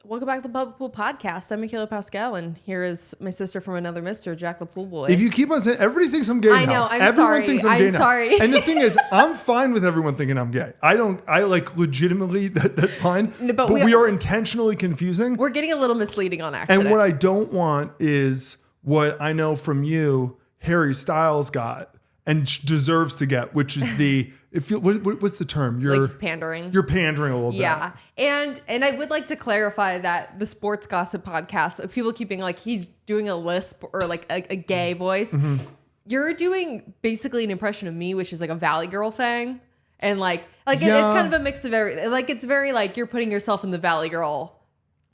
Welcome back to the Public Pool Podcast. I'm Michaela Pascal, and here is my sister from another Mr., Jack the Pool Boy. If you keep on saying, everybody thinks I'm gay I now. know, I'm everyone sorry. thinks I'm gay I'm now. sorry. And the thing is, I'm fine with everyone thinking I'm gay. I like legitimately, that's fine. But we are intentionally confusing. We're getting a little misleading on accident. And what I don't want is what I know from you, Harry Styles got and deserves to get, which is what's the term? Like pandering. You're pandering a little bit. Yeah. And I would like to clarify that the sports gossip podcast of people keeping like he's doing a lisp or like a gay voice. Mm-hmm. You're doing basically an impression of me, which is like a Valley Girl thing. And it's kind of a mix of everything. Like it's very like you're putting yourself in the Valley Girl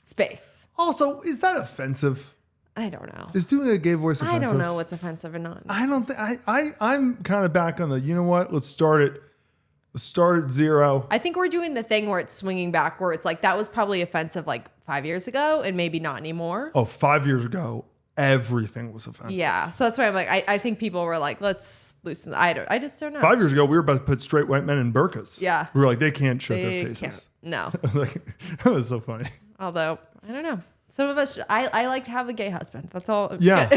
space. Also, is that offensive? I don't know. Is doing a gay voice offensive? I don't know what's offensive or not. I don't think I'm kind of back on the, you know what? Let's start at zero. I think we're doing the thing where it's swinging back, where it's like that was probably offensive like 5 years ago and maybe not anymore. Oh, 5 years ago, everything was offensive. Yeah. So that's why I'm like, I think people were like, let's loosen. I just don't know. 5 years ago, we were about to put straight white men in burqas. Yeah. We were like, they can't show their faces. Can't. No. Like, that was so funny. Although, I don't know. Some of us, I like to have a gay husband. That's all. Yeah.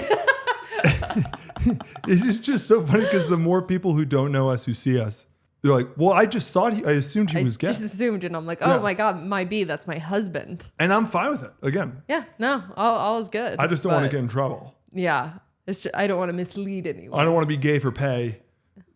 It is just so funny because the more people who don't know us who see us, they're like, well, I assumed he was gay. I just assumed, and I'm like, oh my God, that's my husband. And I'm fine with it. Again. Yeah, no, all is good. I just don't want to get in trouble. Yeah. It's just, I don't want to mislead anyone. I don't want to be gay for pay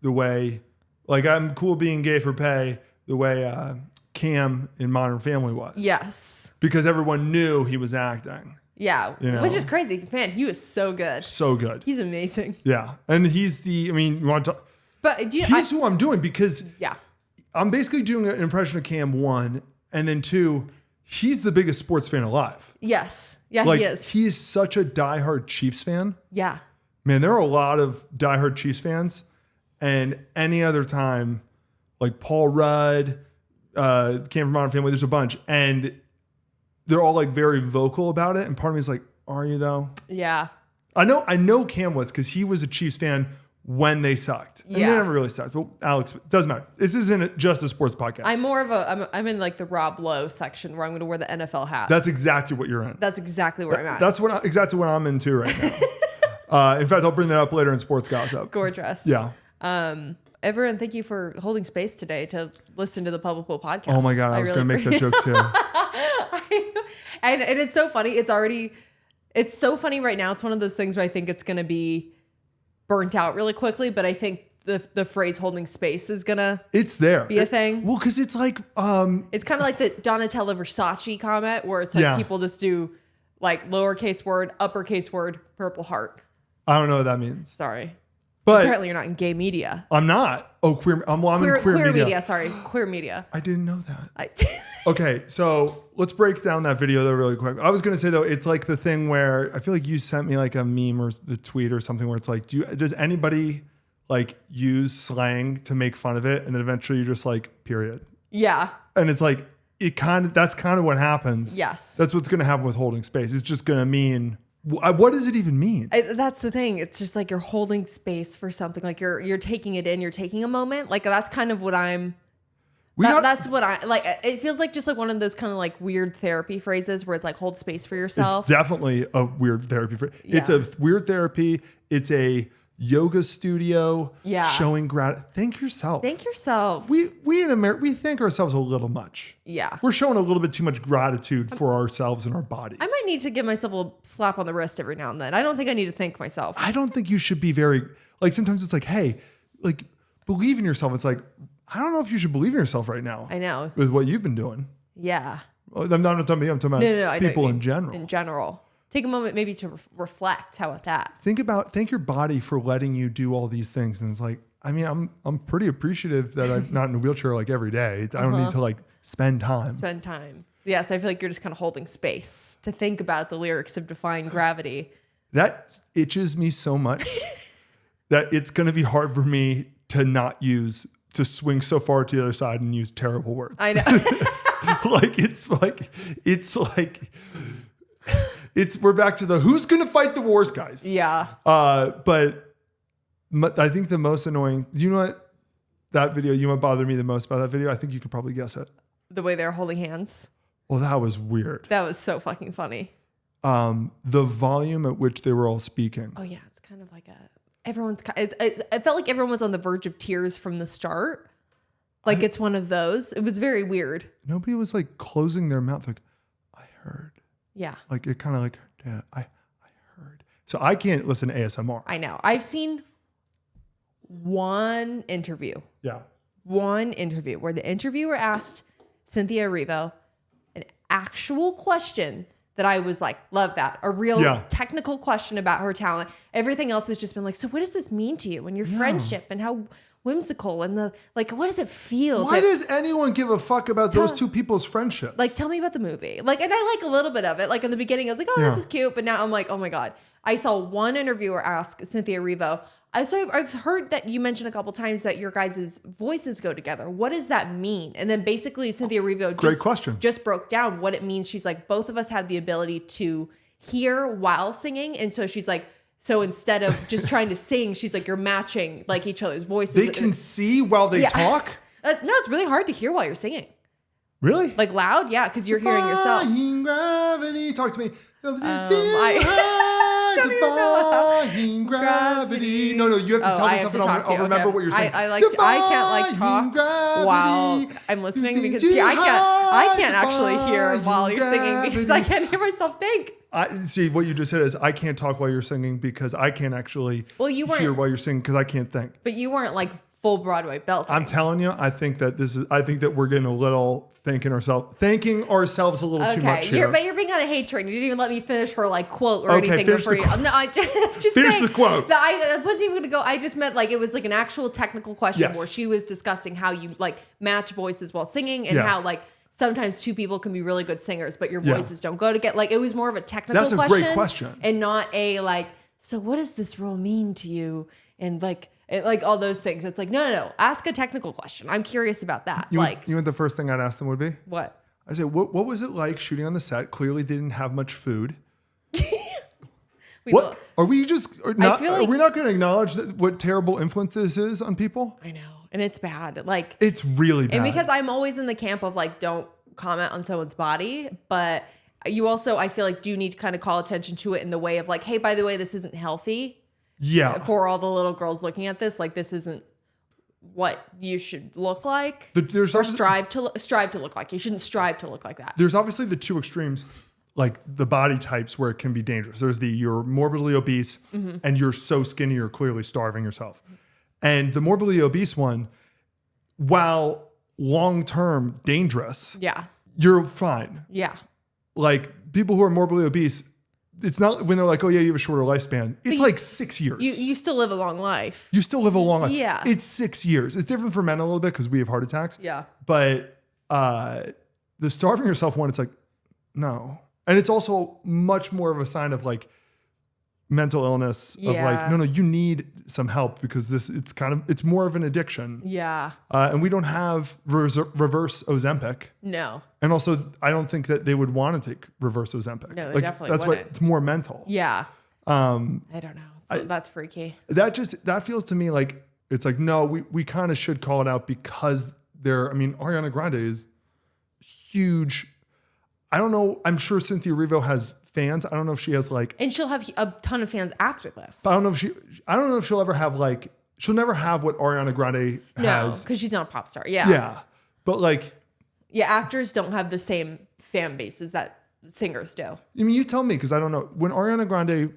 the way, like I'm cool being gay for pay the way Cam in Modern Family was. Yes. Because everyone knew he was acting. Yeah, which is crazy. Man, he was so good. So good. He's amazing. Yeah. And he's you want to... But he's who I'm doing because yeah, I'm basically doing an impression of Cam, 1, and then 2, he's the biggest sports fan alive. Yes. Yeah, like, he is. He is such a diehard Chiefs fan. Yeah. Man, there are a lot of diehard Chiefs fans. And any other time, like Paul Rudd, Cam from Modern Family, there's a bunch. And they're all like very vocal about it. And part of me is like, are you though? Yeah. I know Cam was because he was a Chiefs fan when they sucked. And they never really sucked. But Alex, doesn't matter. This isn't just a sports podcast. I'm more of I'm in like the Rob Lowe section where I'm going to wear the NFL hat. That's exactly what you're in. That's exactly where I'm at. That's exactly what I'm into right now. In fact, I'll bring that up later in sports gossip. Gorgeous. Yeah. Everyone, thank you for holding space today to listen to the Public Pool Podcast. Oh my God, I was going to make that joke too. And it's so funny. It's so funny right now. It's one of those things where I think it's going to be burnt out really quickly, but I think the phrase holding space is going to be a thing. Well, because it's like... it's kind of like the Donatella Versace comment where it's like people just do like lowercase word, uppercase word, purple heart. I don't know what that means. Sorry. But apparently you're not in gay media. I'm not. Oh, queer. I'm in queer media. Sorry, queer media. I didn't know that. Okay, so let's break down that video though really quick. I was gonna say though, it's like the thing where I feel like you sent me like a meme or a tweet or something where it's like, does anybody like use slang to make fun of it, and then eventually you're just like, period. Yeah. And it's like that's kind of what happens. Yes. That's what's gonna happen with holding space. It's just gonna mean. What does it even mean? That's the thing. It's just like you're holding space for something. Like you're taking it in. You're taking a moment. Like that's kind of what I'm. That's what I like. It feels like just like one of those kind of like weird therapy phrases where it's like hold space for yourself. It's definitely a weird therapy. Yeah. It's a weird therapy. It's a yoga studio. Yeah. Showing gratitude. Thank yourself. Thank yourself. We in America, we thank ourselves a little much. Yeah. We're showing a little bit too much gratitude for ourselves and our bodies. I might need to give myself a slap on the wrist every now and then. I don't think I need to thank myself. I don't think you should be very, like sometimes it's like, hey, like believe in yourself. It's like, I don't know if you should believe in yourself right now. I know. With what you've been doing. Yeah. I'm not talking about me. I'm talking about people in general. In general. Take a moment maybe to reflect. How about that? Thank your body for letting you do all these things. And it's like, I mean, I'm pretty appreciative that I'm not in a wheelchair like every day. I don't need to like spend time. Yes, I feel like you're just kind of holding space to think about the lyrics of Defying Gravity. That itches me so much that it's going to be hard for me to swing so far to the other side and use terrible words. I know. We're back to the who's going to fight the wars, guys. Yeah. But I think the most annoying, you know what? That video, you know what bothered me the most about that video? I think you could probably guess it. The way they're holding hands. Well, that was weird. That was so fucking funny. The volume at which they were all speaking. Oh yeah, it's kind of like I felt like everyone was on the verge of tears from the start. Like it's one of those. It was very weird. Nobody was like closing their mouth. Like, I heard. Yeah. Like it kind of like, yeah, I heard. So I can't listen to ASMR. I know. I've seen one interview. Yeah. One interview where the interviewer asked Cynthia Erivo an actual question that I was like, love that. A real technical question about her talent. Everything else has just been like, so what does this mean to you and your friendship and how whimsical and what does it feel? Why does anyone give a fuck about those two people's friendship? Like, tell me about the movie. Like, and I like a little bit of it. Like in the beginning, I was like, oh, this is cute. But now I'm like, oh my God. I saw one interviewer ask Cynthia Erivo. So I've heard that you mentioned a couple times that your guys' voices go together. What does that mean? And then basically Cynthia Erivo just broke down what it means. She's like, both of us have the ability to hear while singing. And so she's like, so instead of just trying to sing, she's like, you're matching like each other's voices. They can see while they talk? No, it's really hard to hear while you're singing. Really? Like loud? Yeah, because you're hearing yourself. Gravity. Talk to me. Defying gravity. No, you have to tell me something. I'll remember what you're saying. I can't like talk while I'm listening because I can't actually hear while you're singing because I can't hear myself think. See, what you just said is I can't talk while you're singing because I can't actually hear while you're singing because I can't think. But you weren't like full Broadway belting. I'm telling you, I think that we're getting a little thanking ourselves a little too much here. But you're being on a hate train. You didn't even let me finish her like quote or anything before you. No, I just finish the quote. I wasn't even gonna go. I just meant like it was like an actual technical question where she was discussing how you like match voices while singing and how like sometimes two people can be really good singers, but your voices don't go together. Like it was more of a technical question. That's a great question. And not a like, so what does this role mean to you? And like all those things. It's like, no. Ask a technical question. I'm curious about that. You know what the first thing I'd ask them would be? What? I say, what was it like shooting on the set? Clearly they didn't have much food. What? Are we not going to acknowledge what terrible influence this is on people? I know. And it's bad. Like it's really bad. And because I'm always in the camp of like, don't comment on someone's body, but you also, I feel like, do need to kind of call attention to it in the way of like, hey, by the way, this isn't healthy. Yeah. For all the little girls looking at this, like this isn't what you should look like. Or strive to look like. You shouldn't strive to look like that. There's obviously the two extremes, like the body types where it can be dangerous. There's you're morbidly obese and you're so skinny you're clearly starving yourself. And the morbidly obese one, while long-term dangerous, you're fine. Yeah. Like people who are morbidly obese, it's not when they're like, oh yeah, you have a shorter lifespan. It's like 6 years. You still live a long life. You still live a long life. Yeah. It's 6 years. It's different for men a little bit because we have heart attacks. Yeah. But the starving yourself one, it's like, no. And it's also much more of a sign of like mental illness of like, no, you need some help because it's more of an addiction. Yeah. And we don't have reverse Ozempic. No. And also, I don't think that they would want to take reverse Ozempic. No, they definitely wouldn't. It's more mental. Yeah. I don't know. That's freaky. That feels to me like, it's like, no, we kind of should call it out because Ariana Grande is huge. I don't know. I'm sure Cynthia Erivo has fans. I don't know if she has like, and she'll have a ton of fans after this. But I don't know if she'll ever have like, she'll never have what Ariana Grande has. No, because she's not a pop star. Yeah. Yeah. But like, yeah, actors don't have the same fan bases that singers do. I mean, you tell me, because I don't know. When Ariana Grande,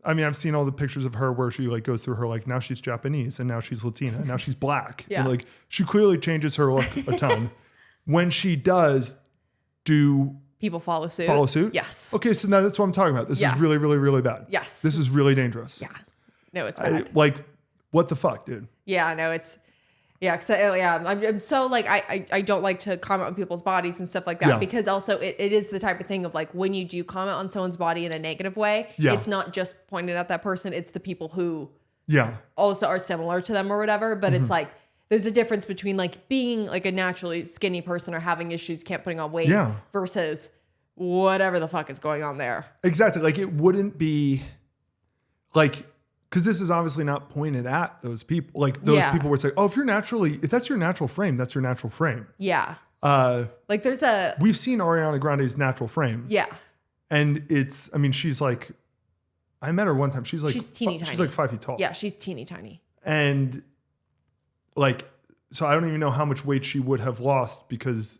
I've seen all the pictures of her where she like goes through her, like now she's Japanese and now she's Latina and now she's black. Yeah. And like, she clearly changes her look a ton. When she does, do people follow suit? Yes. Okay, so now that's what I'm talking about. This is really, really, really bad. Yes. This is really dangerous. Yeah. No, it's bad. Like, what the fuck, dude? Yeah, no, it's... Yeah, I'm so like, I don't like to comment on people's bodies and stuff like that because also it is the type of thing of like when you do comment on someone's body in a negative way, it's not just pointed at that person, it's the people who also are similar to them or whatever. But it's like, there's a difference between like being like a naturally skinny person or having issues, can't putting on weight versus whatever the fuck is going on there. Exactly. Like it wouldn't be like, because this is obviously not pointed at those people. Like those people would say, oh, if that's your natural frame, that's your natural frame. Yeah. Like We've seen Ariana Grande's natural frame. Yeah. And she's like, I met her one time. She's teeny tiny. She's like 5 feet tall. Yeah, she's teeny tiny. And like, so I don't even know how much weight she would have lost because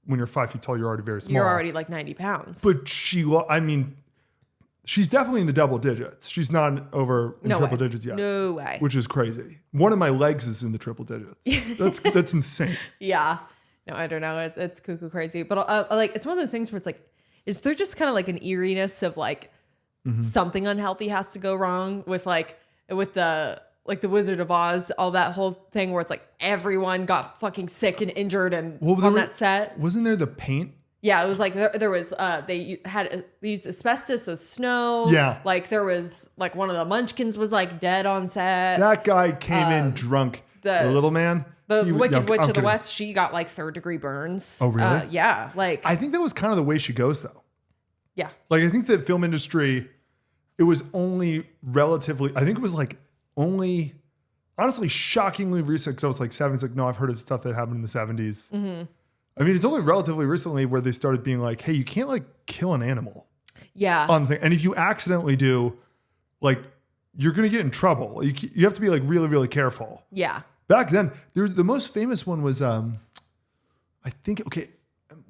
when you're 5 feet tall, you're already very small. You're already like 90 pounds. But she's definitely in the double digits. She's not in triple digits yet. No way. Which is crazy. One of my legs is in the triple digits. That's insane. Yeah. No, I don't know. It's cuckoo crazy. But like, it's one of those things where it's like, is there just kind of like an eeriness of like something unhealthy has to go wrong with the Wizard of Oz, all that whole thing where it's like everyone got fucking sick and injured and on that set. Wasn't there the paint? Yeah, it was like there was they used asbestos as snow. Yeah, like there was like one of the Munchkins was like dead on set. That guy came in drunk. The little man, the Wicked Witch of the West. She got like 3rd-degree burns. Oh really? Yeah. Like I think that was kind of the way she goes though. Yeah. Like I think the film industry, it was only relatively. I think it was like only. Honestly, shockingly recent. Because I was like 70s. Like no, I've heard of stuff that happened in the 70s. Mm-hmm. I mean, it's only relatively recently where they started being like, hey, you can't like kill an animal. Yeah. On the thing. And if you accidentally do, like, you're going to get in trouble. You have to be like really, really careful. Yeah. Back then, the most famous one was, I think, it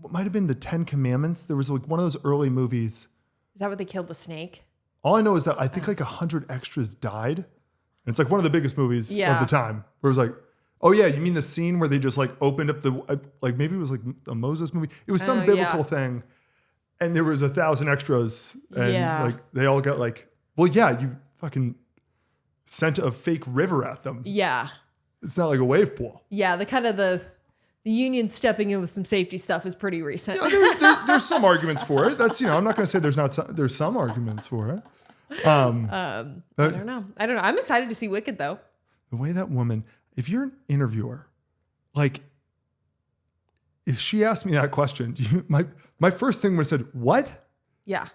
might have been the 10 Commandments. There was like one of those early movies. Is that where they killed the snake? All I know is that I think like 100 extras died. And it's like one of the biggest movies of the time. Where it was like, oh yeah, you mean the scene where they just like opened up like maybe it was like a Moses movie. It was some biblical thing, and there was 1,000 extras, and like they all got like, well, yeah, you fucking sent a fake river at them. Yeah, it's not like a wave pool. Yeah, the union stepping in with some safety stuff is pretty recent. Yeah, there's some arguments for it. That's I'm not going to say there's some arguments for it. I don't know. I'm excited to see Wicked though. The way that woman. If you're an interviewer, like, if she asked me that question, my first thing was said, what? Yeah.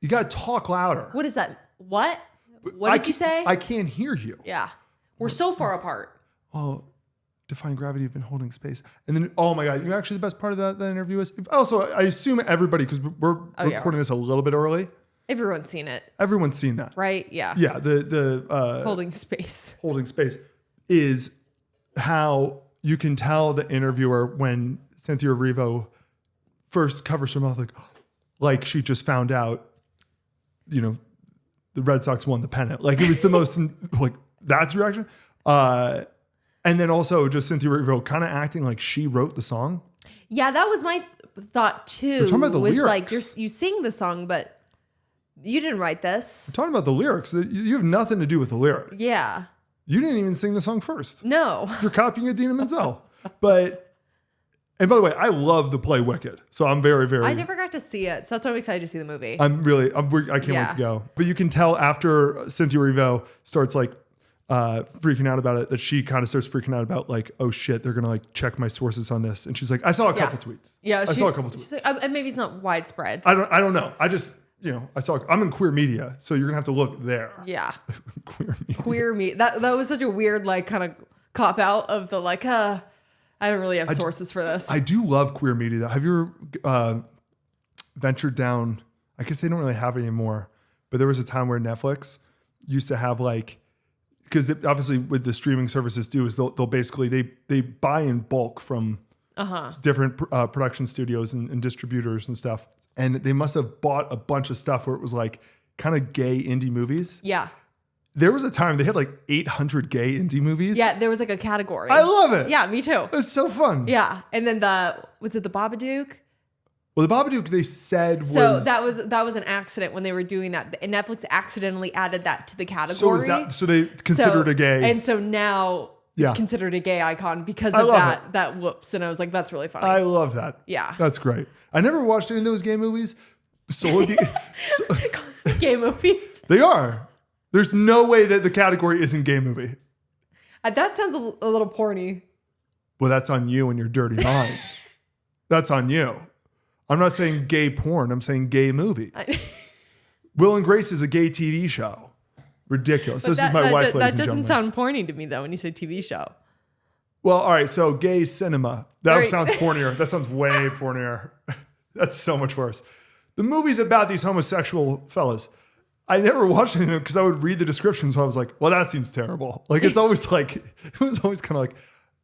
You got to talk louder. What is that? What? What did you say? I can't hear you. Yeah. We're so far apart. Oh, defying gravity, you've been holding space. And then, oh my God, you know, actually the best part of that interview is, also, I assume everybody, because we're recording this a little bit early. Everyone's seen it. Everyone's seen that. Right? Yeah. Yeah. The holding space. Holding space. Is how you can tell the interviewer when Cynthia Erivo first covers her mouth like she just found out, the Red Sox won the pennant. Like it was the most like that's reaction. And then also just Cynthia Erivo kind of acting like she wrote the song. Yeah, that was my thought too. We're talking about the lyrics. Like you sing the song, but you didn't write this. We're talking about the lyrics. You have nothing to do with the lyrics. Yeah. You didn't even sing the song first. No. You're copying Idina Menzel. And by the way, I love the play Wicked. So I'm very, very... I never got to see it. So that's why I'm excited to see the movie. I can't wait to go. But you can tell after Cynthia Erivo starts like freaking out about it, that she kind of starts freaking out about like, oh shit, they're going to like check my sources on this. And she's like, I saw a couple tweets. Yeah. I saw a couple tweets. Like, and maybe it's not widespread. I don't know. I just... I'm in queer media, so you're gonna have to look there. Yeah. Queer media. That was such a weird, like, kind of cop out of the like, I don't really have sources for this. I do love queer media though. Have you ever ventured down, I guess they don't really have it anymore, but there was a time where Netflix used to have like, because obviously what the streaming services do is they'll basically, they buy in bulk from different production studios and distributors and stuff. And they must have bought a bunch of stuff where it was like kind of gay indie movies. Yeah. There was a time they had like 800 gay indie movies. Yeah, there was like a category. I love it. Yeah, me too. It's so fun. Yeah. And then was it the Babadook? Well, the Babadook they said was... So that was an accident when they were doing that. And Netflix accidentally added that to the category. So they considered a gay... And so now... It's considered a gay icon because of that whoops. And I was like, that's really funny. I love that. Yeah. That's great. I never watched any of those gay movies. Gay movies? They are. There's no way that the category isn't gay movie. That sounds a little porny. Well, that's on you and your dirty mind. That's on you. I'm not saying gay porn. I'm saying gay movies. Will and Grace is a gay TV show. Ridiculous. This is my wife, ladies and gentlemen. That doesn't sound porny to me, though, when you say TV show. Well, all right. So gay cinema. That Right. sounds pornier. That sounds way pornier. That's so much worse. The movie's about these homosexual fellas. I never watched it because I would read the description. So I was like, well, that seems terrible. Like, it's always like, it was always kind of like,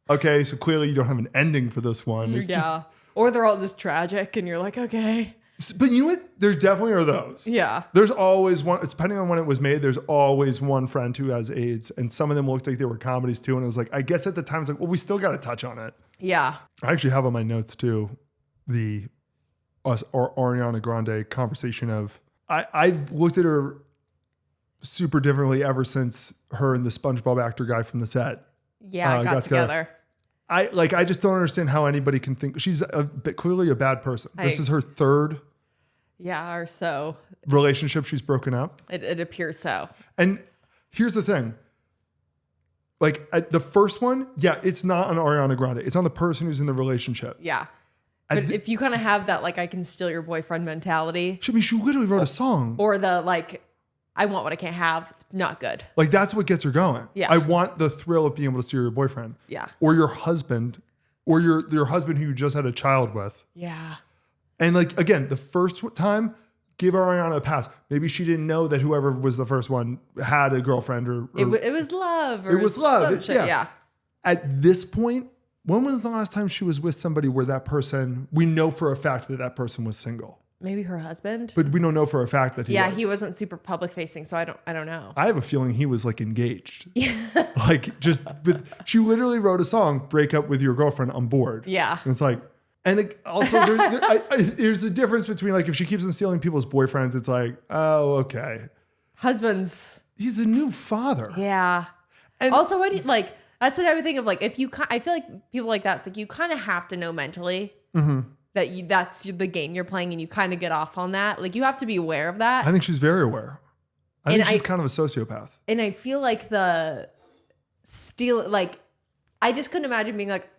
okay, so clearly you don't have an ending for this one. It Yeah. Or they're all just tragic and you're like, okay. But you know what? There definitely are those. Yeah. There's always one, it's depending on when it was made, there's always one friend who has AIDS. And some of them looked like they were comedies too. And it was like, I guess at the time, it's like, well, we still got to touch on it. Yeah. I actually have on my notes too, the us or Ariana Grande conversation of, I've looked at her super differently ever since her and the SpongeBob actor guy from the set. Yeah. Got together. I just don't understand how anybody can think she's clearly a bad person. This is her third or so. relationship she's broken up. It appears so. And here's the thing. Like the first one, it's not on Ariana Grande. It's on the person who's in the relationship. Yeah. But if you kind of have that, like, I can steal your boyfriend mentality. I mean, she literally wrote a song. Or the, like, I want what I can't have. It's not good. Like, that's what gets her going. Yeah. I want the thrill of being able to steal your boyfriend. Yeah. Or your husband. Or your husband who you just had a child with. Yeah. And like, again, the first time, give Ariana a pass. Maybe she didn't know that whoever was the first one had a girlfriend or It was love. Or it was love. some shit. Yeah. At this point, when was the last time she was with somebody where that person, we know for a fact that that person was single? Maybe her husband. But we don't know for a fact that he was. Yeah, he wasn't super public facing, so I don't know. I have a feeling he was like engaged. Like but she literally wrote a song, "Break Up with Your Girlfriend, I'm Bored." Yeah. And it's like, and it also there's a difference between like if she keeps on stealing people's boyfriends, it's like, oh, okay. Husbands. He's a new father. Yeah. And also, what do you, like, that's the type of thing of like, if you, I feel like people like that, it's like you kind of have to know mentally that that's the game you're playing and you kind of get off on that. Like, you have to be aware of that. I think she's very aware. I think she's kind of a sociopath. And I feel like the steal, like, I just couldn't imagine being like,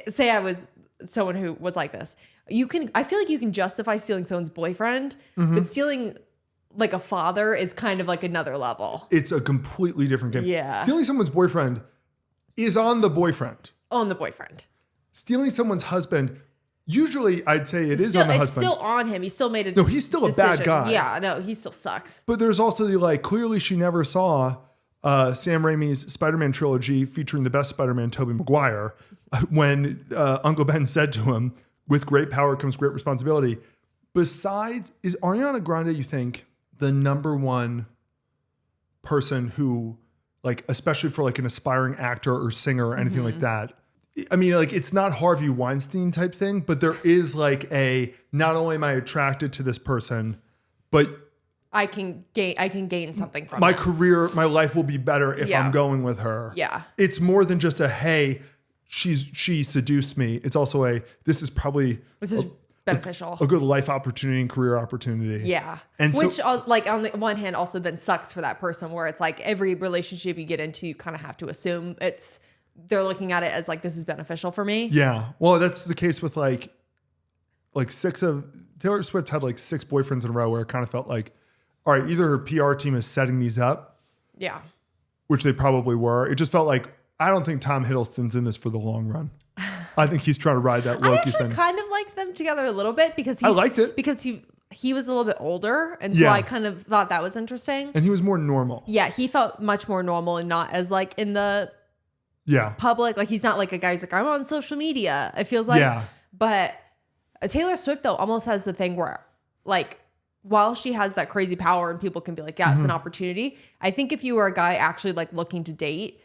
say I was someone who was like this. I feel like you can justify stealing someone's boyfriend, but stealing like a father is kind of like another level. It's a completely different game. Yeah. Stealing someone's boyfriend is on the boyfriend. On the boyfriend. Stealing someone's husband, usually I'd say it is still, on the it's husband. still on him. He still made a No, he's still a bad guy. Yeah, no, he still sucks. But there's also the like, clearly she never saw Sam Raimi's Spider-Man trilogy featuring the best Spider-Man, Tobey Maguire, when Uncle Ben said to him, with great power comes great responsibility. Besides, is Ariana Grande, you think, the number one person who, like, especially for like an aspiring actor or singer or anything like that? I mean, like, it's not Harvey Weinstein type thing, but there is like not only am I attracted to this person, but I can gain something from my this. career, my life will be better if Yeah. I'm going with her. Yeah. It's more than just a, hey, she seduced me. It's also this is beneficial. a good life opportunity and career opportunity. Yeah. And which, so, like, on the one hand, also then sucks for that person where it's like every relationship you get into, you kind of have to assume they're looking at it as like, this is beneficial for me. yeah. Well, that's the case with like Taylor Swift had like 6 boyfriends in a row where it kind of felt like, all right, either her PR team is setting these up, Yeah. which they probably were. It just felt like, I don't think Tom Hiddleston's in this for the long run. I think he's trying to ride that I Loki actually thing. kind of liked them together a little bit because I liked it. because he was a little bit older. And so Yeah. I kind of thought that was interesting. And he was more normal. Yeah. He felt much more normal and not as like in the Yeah. public. Like, he's not like a guy who's like, I'm on social media. It feels like, Yeah. But Taylor Swift though almost has the thing where, like, while she has that crazy power and people can be like, yeah, it's an opportunity. I think if you were a guy actually like looking to date,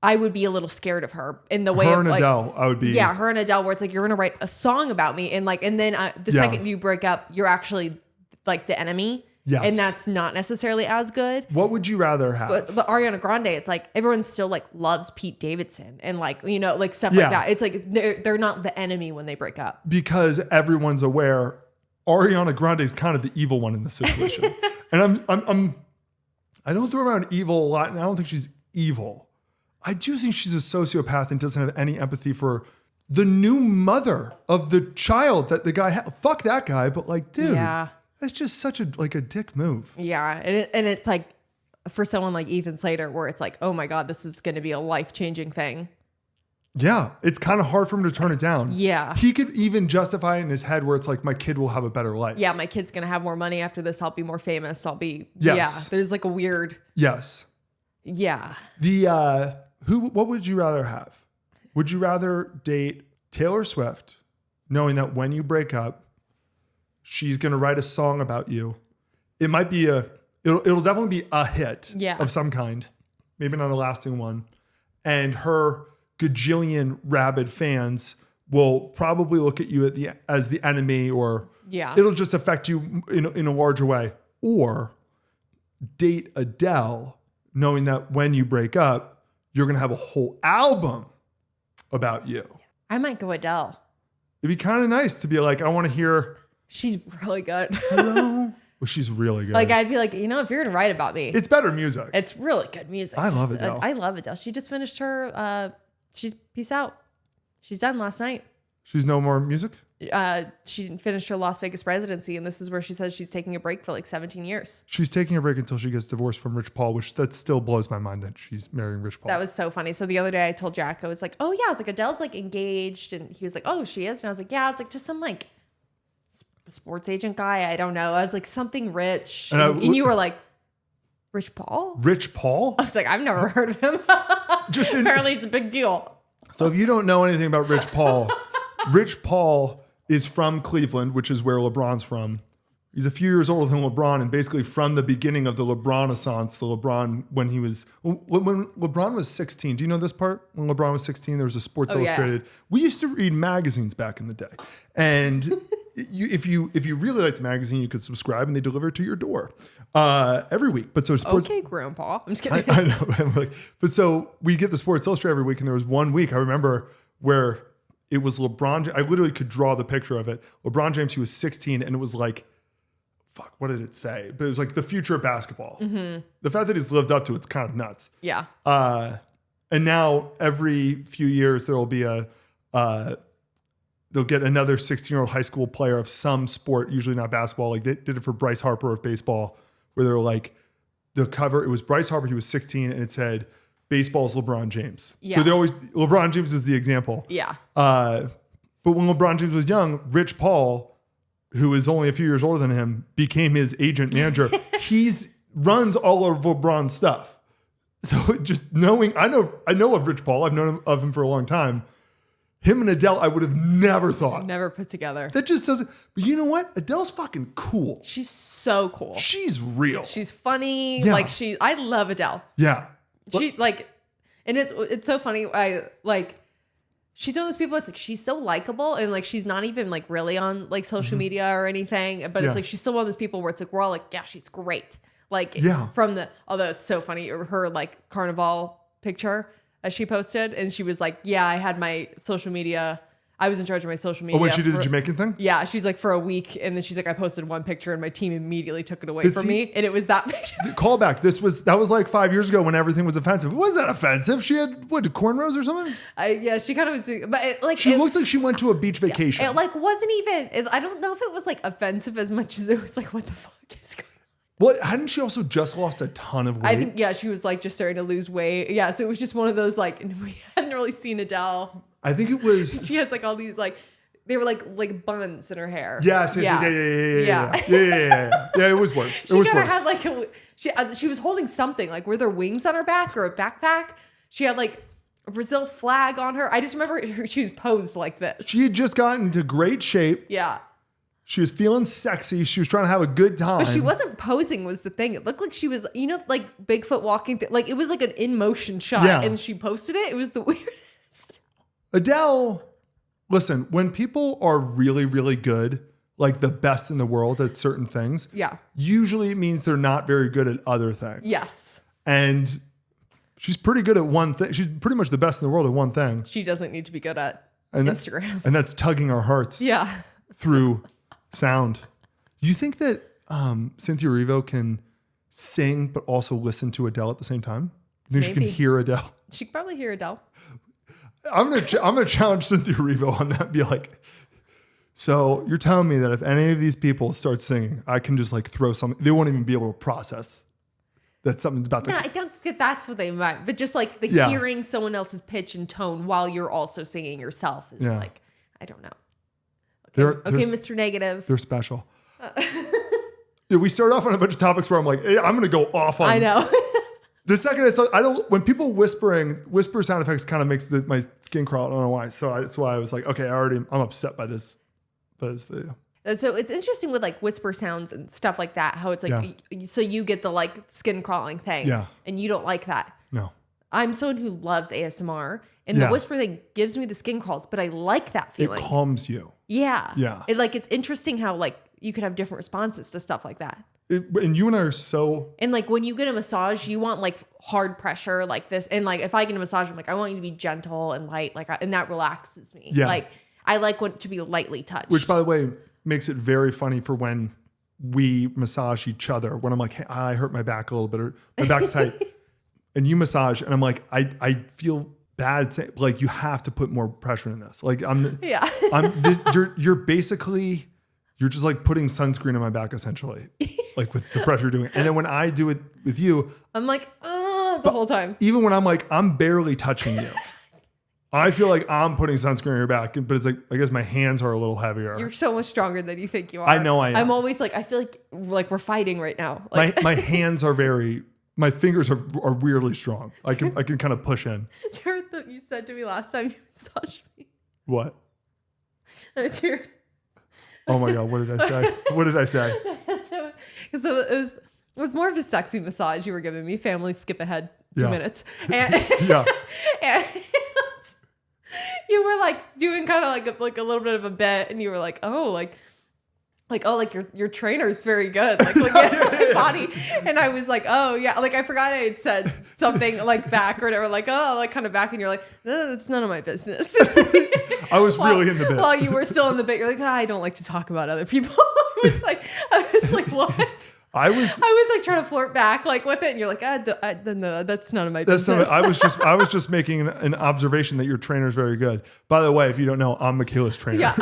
I would be a little scared of her in the way Her of and like, Adele, I would be. yeah, her and Adele, where it's like, you're going to write a song about me. And like, and then the second you break up, you're actually like the enemy. Yes. And that's not necessarily as good. What would you rather have? But Ariana Grande, it's like everyone still like loves Pete Davidson and like, you know, like stuff Yeah. like that. It's like they're not the enemy when they break up. Because everyone's aware Ariana Grande is kind of the evil one in this situation. And I don't throw around evil a lot, and I don't think she's evil. I do think she's a sociopath and doesn't have any empathy for the new mother of the child that the guy had. Fuck that guy, but like, dude, Yeah. that's just such a dick move. Yeah. And it's like for someone like Ethan Slater, where it's like, oh my God, this is going to be a life-changing thing. Yeah, it's kind of hard for him to turn it down. Yeah. He could even justify it in his head where it's like, my kid will have a better life. Yeah, my kid's going to have more money after this. I'll be more famous. I'll be, Yes. yeah, there's like a weird, Yes. yeah. What would you rather have? Would you rather date Taylor Swift, knowing that when you break up, she's going to write a song about you? It might be it'll definitely be a hit of some kind, maybe not a lasting one. And her gajillion rabid fans will probably look at you as the enemy, or it'll just affect you in a larger way. Or date Adele, knowing that when you break up, you're going to have a whole album about you. I might go Adele. It'd be kind of nice to be like, I want to hear. She's really good. Hello. Well, she's really good. Like, I'd be like, if you're going to write about me. It's better music. It's really good music. I love Adele. I love Adele. She just finished her, peace out. She's done last night. She's no more music? She finished her Las Vegas residency, and this is where she says she's taking a break for like 17 years. She's taking a break until she gets divorced from Rich Paul, which that still blows my mind that she's marrying Rich Paul. That was so funny. So the other day I told Jack, I was like, oh yeah, I was like, Adele's like engaged, and he was like, oh, she is? And I was like, yeah, it's like just some like sports agent guy. I don't know. I was like, something rich. And you were like, Rich Paul? Rich Paul? I was like, I've never heard of him. Apparently it's a big deal. So if you don't know anything about Rich Paul, Rich Paul is from Cleveland, which is where LeBron's from. He's a few years older than LeBron, and basically from the beginning of the LeBron-assance, when LeBron was 16. Do you know this part? When LeBron was 16, there was a Sports Illustrated. Yeah. We used to read magazines back in the day. And if you really liked the magazine, you could subscribe and they deliver it to your door every week. But so sports. Okay, Grandpa. I'm just kidding. I know. But so we get the Sports Illustrated every week, and there was one week I remember where it was LeBron. I literally could draw the picture of it. LeBron James, he was 16, and it was like, fuck, what did it say? But it was like the future of basketball. Mm-hmm. The fact that he's lived up to it's kind of nuts. Yeah. And now every few years there will be they'll get another 16-year-old high school player of some sport, usually not basketball. Like they did it for Bryce Harper of baseball, where they're like, the cover, it was Bryce Harper, he was 16, and it said, baseball's LeBron James. Yeah. So LeBron James is the example. Yeah. But when LeBron James was young, Rich Paul, who is only a few years older than him, became his agent manager. Runs all of LeBron's stuff. So just knowing, I know of Rich Paul. I've known of him for a long time. Him and Adele, I would have never thought. Never put together. That just doesn't. But you know what? Adele's fucking cool. She's so cool. She's real. She's funny. Yeah. I love Adele. Yeah. She's like, and it's so funny. She's one of those people. It's like she's so likable, and like she's not even like really on like social media or anything. But it's like she's still one of those people where it's like we're all like, yeah, she's great. Like although it's so funny, her like carnival picture that she posted, and she was like, yeah, I had my social media. I was in charge of my social media. Oh, when she did the Jamaican thing? Yeah, she's like for a week, and then she's like, I posted one picture, and my team immediately took it away from me, and it was that picture. Callback. That was like 5 years ago when everything was offensive. It wasn't that offensive. She had cornrows or something. Yeah, she kind of was, but she looked like she went to a beach vacation. It like wasn't even. I don't know if it was like offensive as much as it was like, what the fuck is going on? Well, hadn't she also just lost a ton of weight? I think she was like just starting to lose weight. Yeah, so it was just one of those like we hadn't really seen Adele. I think it was. She has like all these like. They were like buns in her hair. Yes, yeah. Yeah, it was worse. It was worse. Had like she was holding something like were there wings on her back or a backpack? She had like a Brazil flag on her. I just remember she was posed like this. She had just gotten into great shape. Yeah. She was feeling sexy. She was trying to have a good time. But she wasn't posing was the thing. It looked like she was, like Bigfoot walking. Like it was like an in motion shot and she posted it. It was the weirdest. Adele... Listen, when people are really, really good, like the best in the world at certain things, usually it means they're not very good at other things. Yes. And she's pretty good at one thing. She's pretty much the best in the world at one thing. She doesn't need to be good at Instagram. And that's tugging our hearts through sound. Do you think that Cynthia Erivo can sing but also listen to Adele at the same time? You think she can hear Adele? She could probably hear Adele. I'm gonna challenge Cynthia Erivo on that. Be like, so you're telling me that if any of these people start singing, I can just like throw something. They won't even be able to process that something's about to. No, I don't that that's what they meant. But just like the hearing someone else's pitch and tone while you're also singing yourself is like, I don't know. Okay, Mr. Negative. They're special. Yeah, we start off on a bunch of topics where I'm like, hey, I'm going to go off on. I know. The second I don't, when people whisper sound effects kind of makes my skin crawl. I don't know why. So that's why I was like, okay, I'm upset by this video. So it's interesting with like whisper sounds and stuff like that, how it's like, so you get the like skin crawling thing and you don't like that. No. I'm someone who loves ASMR and the whisper thing gives me the skin crawls, but I like that feeling. It calms you. Yeah. Yeah. It's interesting how like you could have different responses to stuff like that. And you and I are so... And like when you get a massage, you want like hard pressure like this. And like if I get a massage, I'm like, I want you to be gentle and light, and that relaxes me. Yeah. Like I like want to be lightly touched. Which, by the way, makes it very funny for when we massage each other. When I'm like, hey, I hurt my back a little bit, or my back's tight. And you massage, and I'm like, I feel bad saying, like, you have to put more pressure in this. Like you're basically... You're just like putting sunscreen on my back, essentially, like with the pressure doing it. And then when I do it with you, I'm like, the whole time. Even when I'm like, I'm barely touching you, I feel like I'm putting sunscreen on your back. But it's like, I guess my hands are a little heavier. You're so much stronger than you think you are. I know I am. I'm always like, I feel like we're fighting right now. Like, my hands are my fingers are weirdly strong. I can kind of push in. Do you remember what you said to me last time you massaged me? What? Tears. Oh my God, what did I say? What did I say? So it was more of a sexy massage you were giving me. Family skip ahead 2 minutes. And, and you were like doing kind of like a little bit of a bit, and you were like, your trainer's very good. Like looking at my body. And I was like, oh yeah. Like I forgot I had said something like back or whatever, like, oh, like kind of back. And you're like, no, that's none of my business. I was really in the bit. While you were still in the bit, you're like, I don't like to talk about other people. I was like, what? I was like trying to flirt back like with it. And you're like, no, that's none of my business. I was just making an observation that your trainer's very good. By the way, if you don't know, I'm Michaela's trainer. Yeah.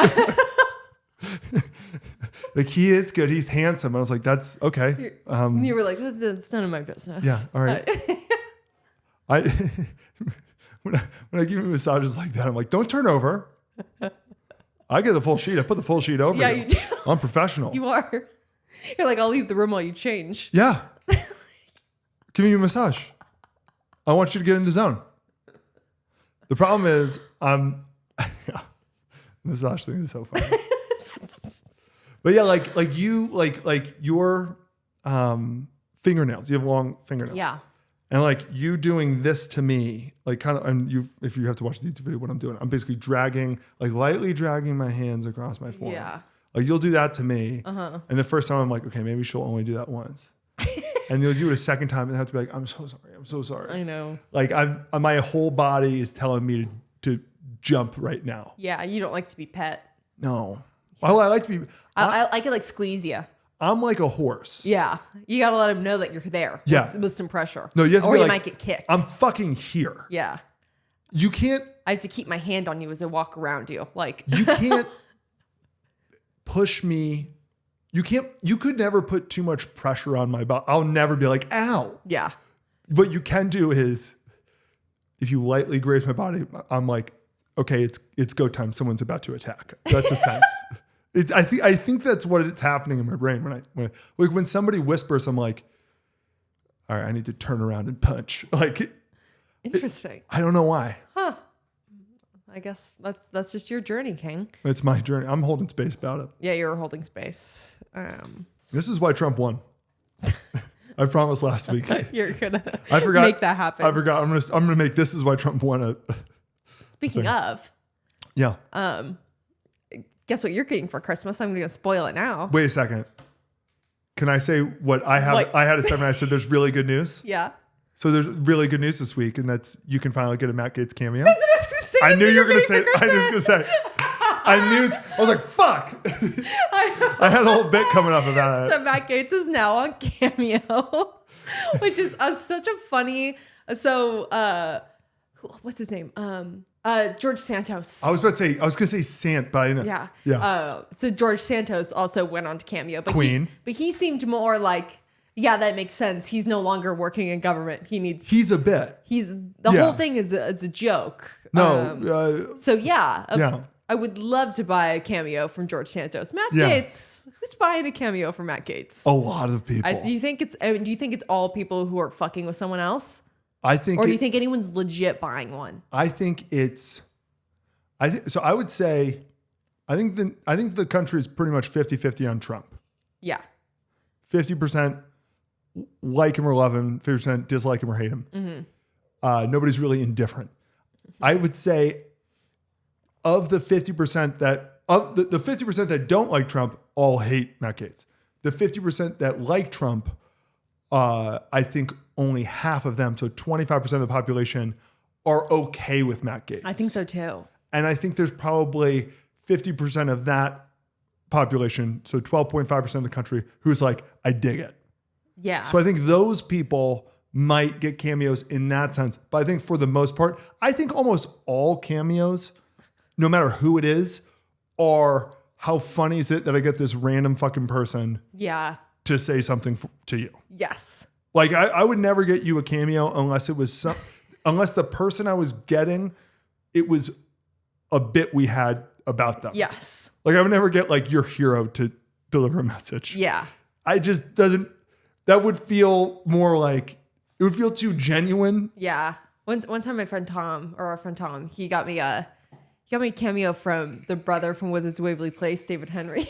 Like, he is good. He's handsome. I was like, that's okay. You were like, that's none of my business. Yeah. All right. When I give you massages like that, I'm like, don't turn over. I get the full sheet. I put the full sheet over. Yeah, you do. I'm professional. You are. You're like, I'll leave the room while you change. Yeah. Give me a massage. I want you to get in the zone. The problem is, massage thing is so funny. But yeah, like your fingernails. You have long fingernails. Yeah. And like you doing this to me, like kind of, and if you have to watch the YouTube video, what I'm doing, I'm basically lightly dragging my hands across my forearm. Yeah. Like you'll do that to me. Uh-huh. And the first time I'm like, okay, maybe she'll only do that once. And you'll do it a second time and have to be like, I'm so sorry. I'm so sorry. I know. Like my whole body is telling me to jump right now. Yeah. You don't like to be pet. No. Well, I like to be. I could like squeeze you. I'm like a horse. Yeah. You got to let him know that you're there. Yeah. With some pressure. No, you have to or be you like, might get kicked. I'm fucking here. Yeah. You can't. I have to keep my hand on you as I walk around you. Like. You can't push me. You could never put too much pressure on my body. I'll never be like, ow. Yeah. What you can do is, if you lightly graze my body, I'm like, okay, it's go time. Someone's about to attack. That's a sense. I think that's what it's happening in my brain when somebody whispers. I'm like, all right, I need to turn around and punch. Like, interesting. I don't know why. Huh. I guess that's just your journey, King. It's my journey. I'm holding space about it. Yeah, you're holding space. This is why Trump won. I promised last week. You're gonna make that happen. I forgot. I'm gonna make this is why Trump won. Speaking of, yeah. Guess what you're getting for Christmas? I'm gonna spoil it now. Wait a second. Can I say what I have? I had a segment. I said there's really good news. Yeah. So there's really good news this week, and that's you can finally get a Matt Gaetz cameo. I knew you were gonna say it. I was gonna say. I was like, fuck. I had a whole bit coming up about it. So Matt Gaetz is now on Cameo, which is such a funny. So what's his name? George Santos. I was gonna say Sant, but I didn't know. Yeah. Yeah. So George Santos also went on to Cameo, but Queen. he seemed more like Yeah, that makes sense. He's no longer working in government. He's a bit. The whole thing is a joke. No. So yeah. Yeah. I would love to buy a cameo from George Santos. Matt Yeah. Gaetz. Who's buying a cameo from Matt Gaetz? A lot of people. Do you think it's all people who are fucking with someone else? I think. Or do you think anyone's legit buying one? I think it's. So. I would say, I think the country is pretty much 50-50 on Trump. Yeah. 50% like him or love him. 50% dislike him or hate him. Mm-hmm. Nobody's really indifferent. I would say, of the 50% that the 50% that don't like Trump all hate Matt Gaetz. The 50% that like Trump, I think only half of them, so 25% of the population, are okay with Matt Gaetz. I think so too. And I think there's probably 50% of that population, so 12.5% of the country, who's like, I dig it. Yeah. So I think those people might get cameos in that sense. But I think for the most part, I think almost all cameos, no matter who it is, are how funny is it that I get this random fucking person to say something to you. Yes. Like I would never get you a cameo unless it was unless the person I was getting, it was a bit we had about them. Yes. Like I would never get like your hero to deliver a message. Yeah. I just that would feel more like, it would feel too genuine. Yeah. One time our friend Tom, he got me a cameo from the brother from Wizards of Waverly Place, David Henry.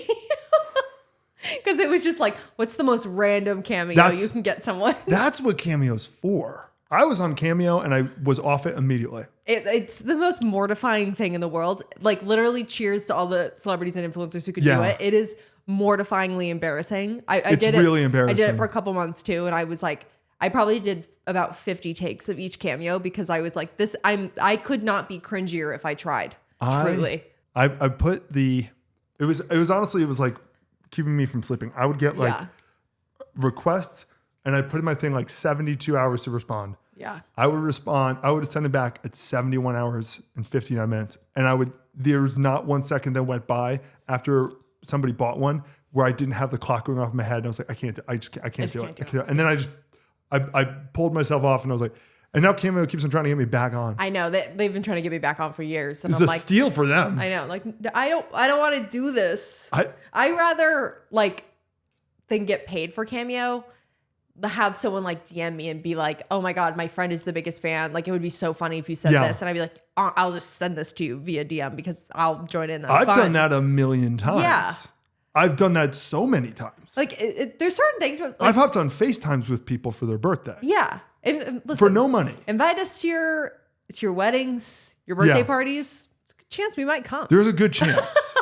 Because it was just like, what's the most random cameo you can get someone? That's what Cameo's for. I was on Cameo and I was off it immediately. It's the most mortifying thing in the world. Like literally cheers to all the celebrities and influencers who could do it. It is mortifyingly embarrassing. It's really embarrassing. I did it for a couple months too. And I was like, I probably did about 50 takes of each cameo because I was like, I could not be cringier if I tried. Truly. I put it was honestly, it was like keeping me from sleeping. I would get like requests and I put in my thing like 72 hours to respond. Yeah. I would respond. I would send it back at 71 hours and 59 minutes. And there was not 1 second that went by after somebody bought one where I didn't have the clock going off in my head. And I was like, I can't do it. And then I pulled myself off and I was like, and now Cameo keeps on trying to get me back on. I know that they've been trying to get me back on for years. And it's a steal for them. I know. Like, I don't want to do this. I rather than get paid for Cameo, have someone like DM me and be like, oh my God, my friend is the biggest fan. Like, it would be so funny if you said this. And I'd be like, I'll just send this to you via DM because I'll join in. I've done that a million times. Yeah. I've done that so many times. Like, there's certain things. I've hopped on FaceTimes with people for their birthday. Yeah. Listen, for no money. Invite us to your weddings, your birthday parties. It's a good chance we might come. There's a good chance.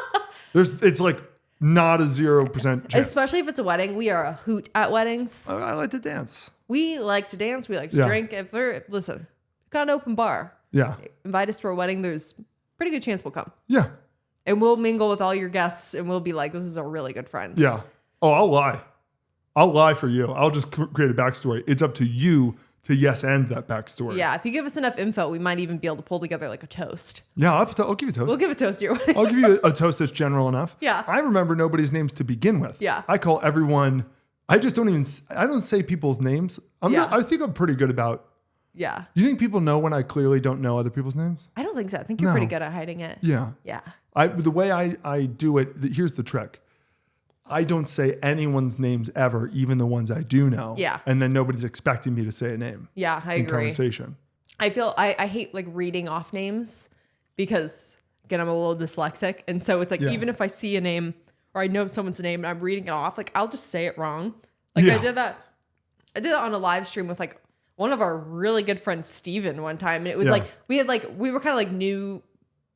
It's like not a 0% chance. Especially if it's a wedding. We are a hoot at weddings. I like to dance. We like to dance. We like to drink. Listen, got an open bar. Yeah. Invite us to our wedding. There's a pretty good chance we'll come. Yeah. And we'll mingle with all your guests and we'll be like, this is a really good friend. Yeah. Oh, I'll lie. I'll lie for you. I'll just create a backstory. It's up to you to yes and that backstory. Yeah. If you give us enough info, we might even be able to pull together like a toast. Yeah. I'll give you a toast. We'll give a toast to your wedding. I'll give you a toast that's general enough. Yeah. I remember nobody's names to begin with. Yeah. I call everyone. I don't say people's names. I think I'm pretty good about. Yeah. You think people know when I clearly don't know other people's names? I don't think so. I think you're pretty good at hiding it. Yeah. Yeah. The way I do it, here's the trick. I don't say anyone's names ever, even the ones I do know. Yeah. And then nobody's expecting me to say a name. Yeah, I agree. Conversation. I feel I hate like reading off names because again, I'm a little dyslexic. And so it's like, even if I see a name or I know someone's name and I'm reading it off, like I'll just say it wrong. Like I did that on a live stream with like one of our really good friends, Steven, one time. And it was like, we were kind of like new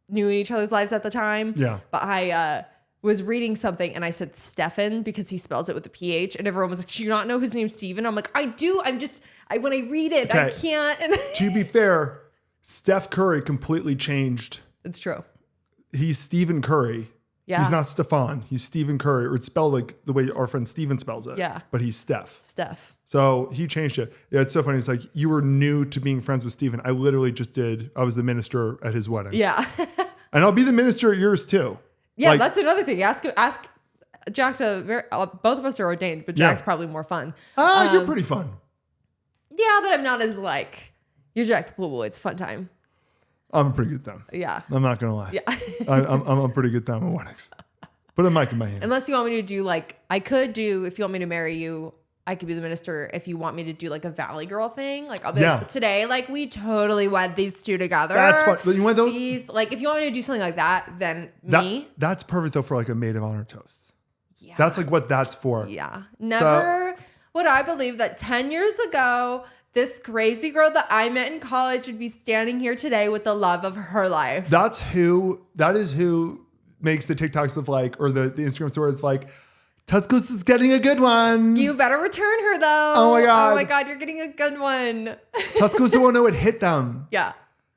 in each other's lives at the time. Yeah. But I was reading something and I said Stefan because he spells it with a PH. And everyone was like, do you not know his name's Steven? I'm like, I do. When I read it, I can't. And to be fair, Steph Curry completely changed. It's true. He's Stephen Curry. Yeah. He's not Stefan. He's Stephen Curry. Or it's spelled like the way our friend Steven spells it. Yeah. But he's Steph. So he changed it. Yeah, it's so funny. It's like, you were new to being friends with Steven. I literally I was the minister at his wedding. Yeah. And I'll be the minister at yours too. Yeah, that's another thing. Ask Jack's both of us are ordained, but Jack's probably more fun. You're pretty fun. Yeah, but I'm not as like, you're Jack the Pool Boy. It's a fun time. I'm a pretty good time. Yeah. I'm not going to lie. Yeah. I'm a pretty good time at weddings. Put a mic in my hand. Unless you want me to do like, if you want me to marry you, I could be the minister. If you want me to do like a Valley Girl thing, like I'll be like, today, like we totally wed these two together. That's fun. You want those? Like if you want me to do something like that, then me. That's perfect though for like a maid of honor toast. Yeah. That's like what that's for. Yeah. Never would I believe that 10 years ago, this crazy girl that I met in college would be standing here today with the love of her life. That is who makes the TikToks of like, or the Instagram stories like, Tuscaloosa is getting a good one. You better return her though. Oh my God. Oh my God, you're getting a good one. Tuscaloosa won't know it hit them. Yeah.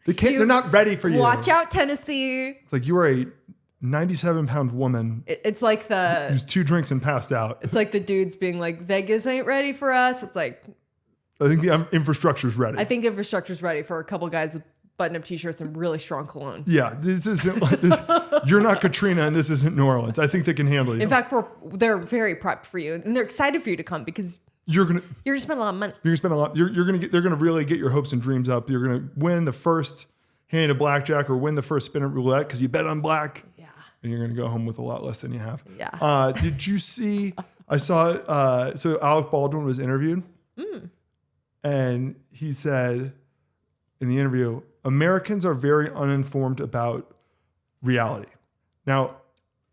They're not ready for you. Watch out, Tennessee. It's like you are a 97-pound woman. It's like who's 2 drinks and passed out. It's like the dudes being like, Vegas ain't ready for us. It's like, I think the infrastructure's ready. I think infrastructure's ready for a couple guys with button-up t-shirts and really strong cologne. Yeah, this isn't like this. You're not Katrina and this isn't New Orleans. I think they can handle you. In fact, they're very prepped for you and they're excited for you to come because you're gonna spend a lot of money. You're gonna spend a lot. They're gonna really get your hopes and dreams up. You're gonna win the first hand of blackjack or win the first spin of roulette because you bet on black. Yeah. And you're gonna go home with a lot less than you have. Yeah. Did you see? I saw. So Alec Baldwin was interviewed, and he said in the interview, Americans are very uninformed about reality. Now,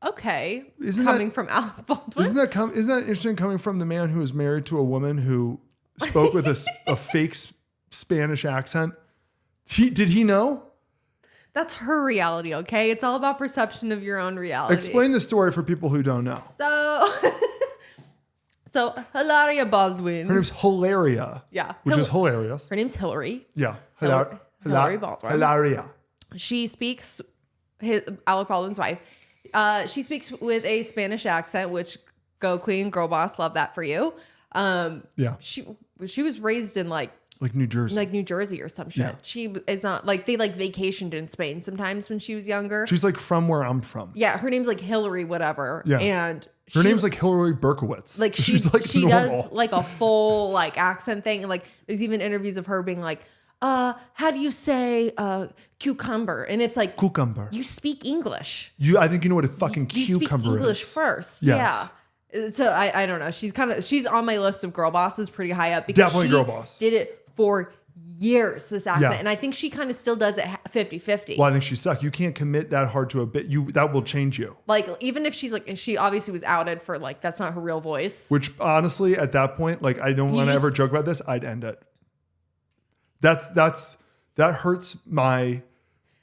okay, coming from Alec Baldwin, isn't that interesting? Coming from the man who was married to a woman who spoke with a fake Spanish accent. Did he know? That's her reality, okay? It's all about perception of your own reality. Explain the story for people who don't know. So Hilaria Baldwin. Her name's Hilaria. Yeah. Which is hilarious. Her name's Hillary. Yeah. Hilaria Baldwin. Hilaria. She speaks, Alec Baldwin's wife, she speaks with a Spanish accent, which go queen, girl boss, love that for you. Yeah. She was raised in like New Jersey. Or some shit. Yeah. She is not like, they like vacationed in Spain sometimes when she was younger. She's like from where I'm from. Yeah. Her name's like Hillary, whatever. Yeah. And her name's like Hillary Berkowitz. Like she does like a full like accent thing. And like, there's even interviews of her being like, how do you say cucumber? And it's like, cucumber. You speak English. I think you know what a fucking cucumber is. You speak English first. Yes. Yeah. So I don't know. She's on my list of girl bosses pretty high up. Because definitely girl boss. Did it for years, this accent. Yeah. And I think she kind of still does it 50-50. Well, I think she sucks. You can't commit that hard to a bit. That will change you. Like, even if she's like, she obviously was outed for like, that's not her real voice. Which honestly, at that point, like, I don't want to ever joke about this. I'd end it. That hurts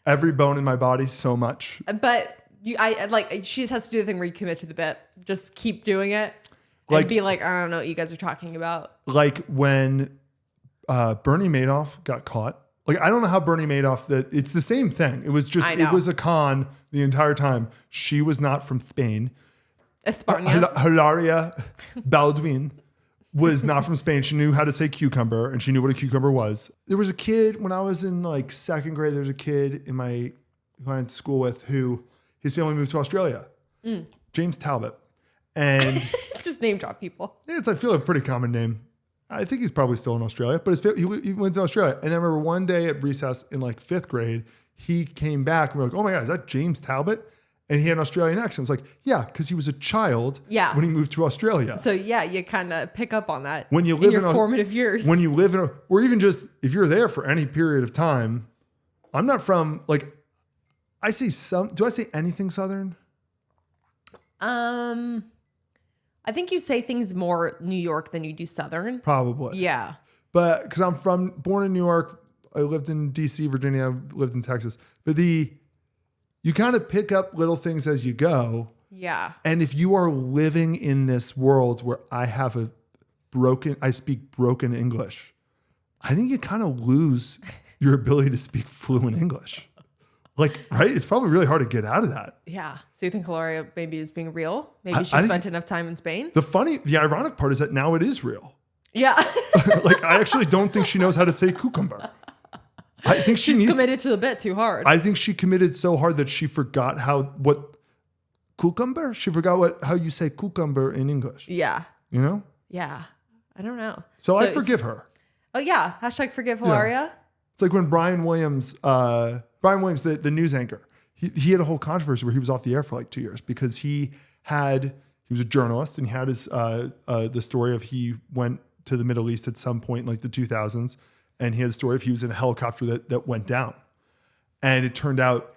every bone in my body so much. But she just has to do the thing where you commit to the bit. Just keep doing it. And be like, I don't know what you guys are talking about. Like when Bernie Madoff got caught. Like, I don't know how Bernie Madoff, it's the same thing. It was just, it was a con the entire time. She was not from Spain. Hilaria Baldwin was not from Spain. She knew how to say cucumber and she knew what a cucumber was. There was a kid when I was in like second grade, there was a kid who I went to school with who his family moved to Australia. James Talbot. And just name drop people. I feel like a pretty common name. I think he's probably still in Australia, but he went to Australia. And I remember one day at recess in like fifth grade, he came back and we're like, oh my God, is that James Talbot? And he had an Australian accent. It's like, yeah, because he was a child when he moved to Australia. So yeah, you kind of pick up on that when you live in your formative years. When you live or even just if you're there for any period of time. I'm not from do I say anything Southern? I think you say things more New York than you do Southern. Probably. Yeah. But because I'm born in New York, I lived in DC, Virginia, I lived in Texas. But you kind of pick up little things as you go. Yeah. And if you are living in this world where I speak broken English, I think you kind of lose your ability to speak fluent English. Right? It's probably really hard to get out of that. Yeah. So you think Hilaria maybe is being real? Maybe she spent enough time in Spain? The ironic part is that now it is real. Yeah. I actually don't think she knows how to say cucumber. I think she's committed to the bit too hard. I think she committed so hard that she forgot what cucumber. She forgot how you say cucumber in English. Yeah. You know? Yeah. I don't know. So I forgive her. Oh yeah. Hashtag forgive Hilaria. It's like when Brian Williams, the news anchor, he had a whole controversy where he was off the air for like 2 years because he was a journalist and he had his the story of he went to the Middle East at some point in like the 2000s, and he had a story of he was in a helicopter that went down, and it turned out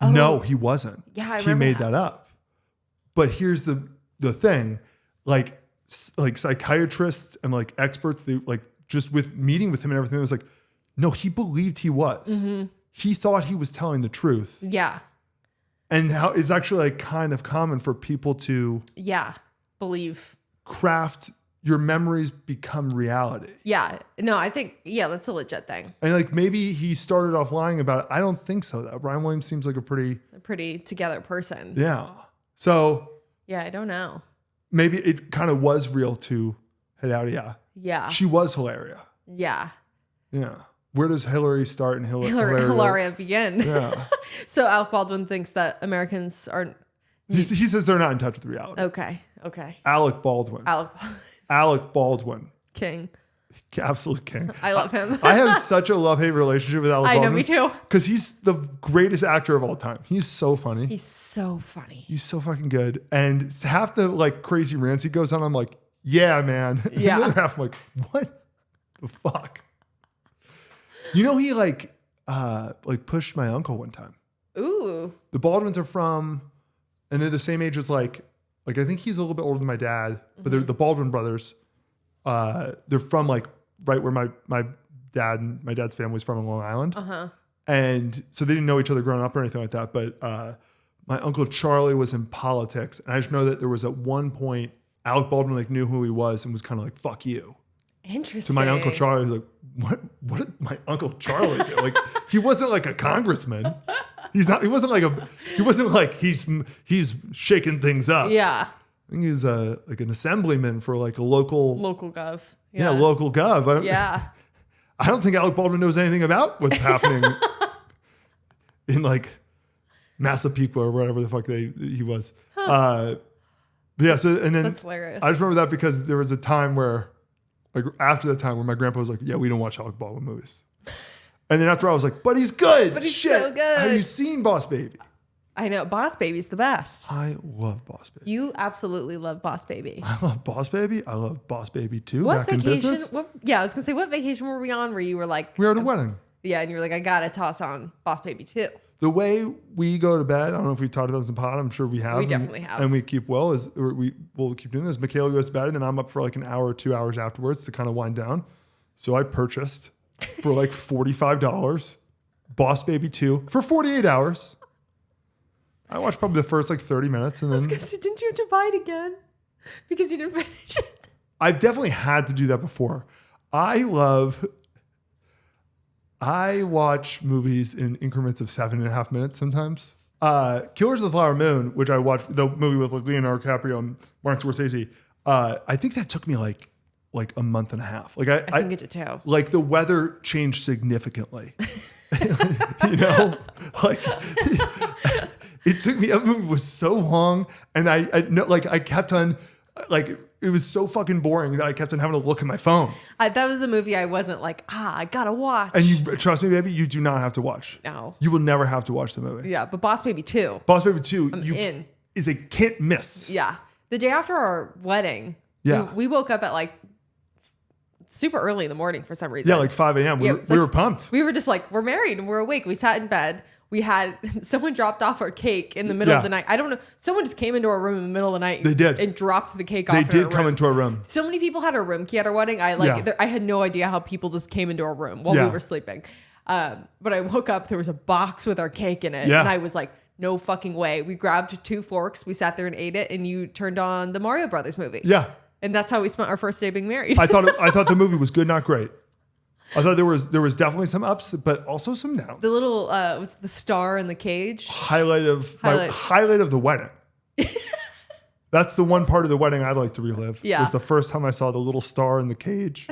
no, he wasn't. Yeah, he made that up. But here's the thing, like psychiatrists and like experts, they like just with meeting with him and everything, it was like, no, he believed he was. Mm-hmm. He thought he was telling the truth. Yeah. And how it's actually like kind of common for people to believe, craft your memories become reality. Yeah. No, I think, that's a legit thing. And like maybe he started off lying about it. I don't think so though. Brian Williams seems like a pretty together person. Yeah. So yeah, I don't know. Maybe it kind of was real to Hilaria. Yeah. She was Hilaria. Yeah. Yeah. Where does Hillary start and Hilaria begin? Yeah. So Alec Baldwin thinks that Americans aren't. He says they're not in touch with reality. Okay. Alec Baldwin. King. Absolute king. I love him. I have such a love-hate relationship with Alec Baldwin. I know, me too. Because he's the greatest actor of all time. He's so funny. He's so funny. He's so fucking good. And half the like crazy rants he goes on, I'm like, yeah, man. Yeah. And the other half, I'm like, what the fuck? You know, he like pushed my uncle one time. Ooh. The Baldwins are from, and they're the same age as like I think he's a little bit older than my dad, but they're the Baldwin brothers. They're from like right where my dad's family's from in Long Island. Uh-huh. And so they didn't know each other growing up or anything like that. But my uncle Charlie was in politics. And I just know that there was at one point, Alec Baldwin like knew who he was and was kind of like, fuck you. Interesting. To my uncle Charlie, he was like, what did my uncle Charlie do? Like, he wasn't like a congressman. He wasn't like he's shaking things up. Yeah. I think he was like an assemblyman for like a local gov. Yeah, local gov. I don't think Alec Baldwin knows anything about what's happening in like Massapequa or whatever the fuck he was. Huh. Yeah, so and then that's hilarious. I just remember that because there was a time where, like after that time, where my grandpa was like, "Yeah, we don't watch Alec Baldwin movies," and then after I was like, "But he's good. But he's Shit. so good. Have you seen Boss Baby?" I know. Boss Baby's the best. I love Boss Baby. You absolutely love Boss Baby. I love Boss Baby. I love Boss Baby 2. What Back vacation? in business. I was going to say, what vacation were we on where you were like... We were at a wedding. Yeah, and you were like, I got to toss on Boss Baby 2. The way we go to bed, I don't know if we talked about this in pod. I'm sure we have. We definitely have. And we keep we'll keep doing this. Michaela goes to bed and then I'm up for like an hour or 2 hours afterwards to kind of wind down. So I purchased for like $45 Boss Baby 2 for 48 hours. I watched probably the first like 30 minutes and then... Didn't you have to buy it again? Because you didn't finish it. I've definitely had to do that before. I watch movies in increments of 7.5 minutes sometimes. Killers of the Flower Moon, which I watched, the movie with like Leonardo DiCaprio and Martin Scorsese, I think that took me like a month and a half. Like I think it did too. Like the weather changed significantly. You know? Like... It took me, that movie was so long and I kept on, like, it was so fucking boring that I kept on having to look at my phone. That was a movie I wasn't like, I gotta watch. And you, trust me, baby, you do not have to watch. No. You will never have to watch the movie. Yeah, but Boss Baby 2. Boss Baby 2 in. Is a can't miss. Yeah. The day after our wedding, we woke up at like super early in the morning for some reason. Yeah, like 5 a.m. We were pumped. We were just like, we're married and we're awake. We sat in bed. We had someone dropped off our cake in the middle of the night. I don't know. Someone just came into our room in the middle of the night. They did. And dropped the cake off. They did come into our room. So many people had a room key at our wedding. I had no idea how people just came into our room while we were sleeping. But I woke up, there was a box with our cake in it. Yeah. And I was like, no fucking way. We grabbed 2 forks. We sat there and ate it. And you turned on the Mario Brothers movie. Yeah. And that's how we spent our first day being married. I thought the movie was good, not great. I thought there was definitely some ups, but also some downs. The little was the star in the cage. Highlight of the wedding. That's the one part of the wedding I'd like to relive. Yeah. It was the first time I saw the little star in the cage.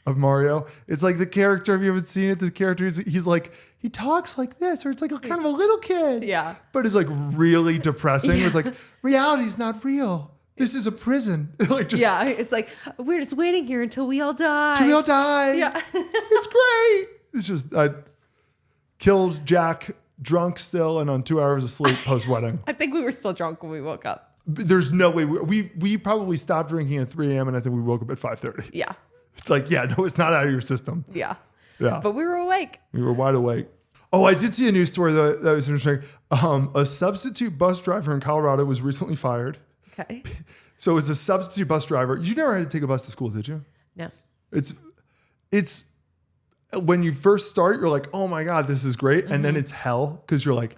of Mario. It's like the character, have you ever seen it? The character, he's like, he talks like this, or it's like a kind of a little kid. Yeah. But it's like really depressing. It's like, reality's not real. This is a prison. Like just, yeah. It's like, we're just waiting here until we all die. Till we all die. Yeah. It's great. It's just, I killed Jack drunk still and on 2 hours of sleep post-wedding. I think we were still drunk when we woke up. There's no way. We probably stopped drinking at 3 a.m. and I think we woke up at 5:30. Yeah. It's like, yeah, no, it's not out of your system. Yeah. Yeah. But we were awake. We were wide awake. Oh, I did see a news story that was interesting. A substitute bus driver in Colorado was recently fired. Okay. So it's a substitute bus driver. You never had to take a bus to school, did you? No. It's when you first start, you're like, oh my God, this is great. And then it's hell because you're like,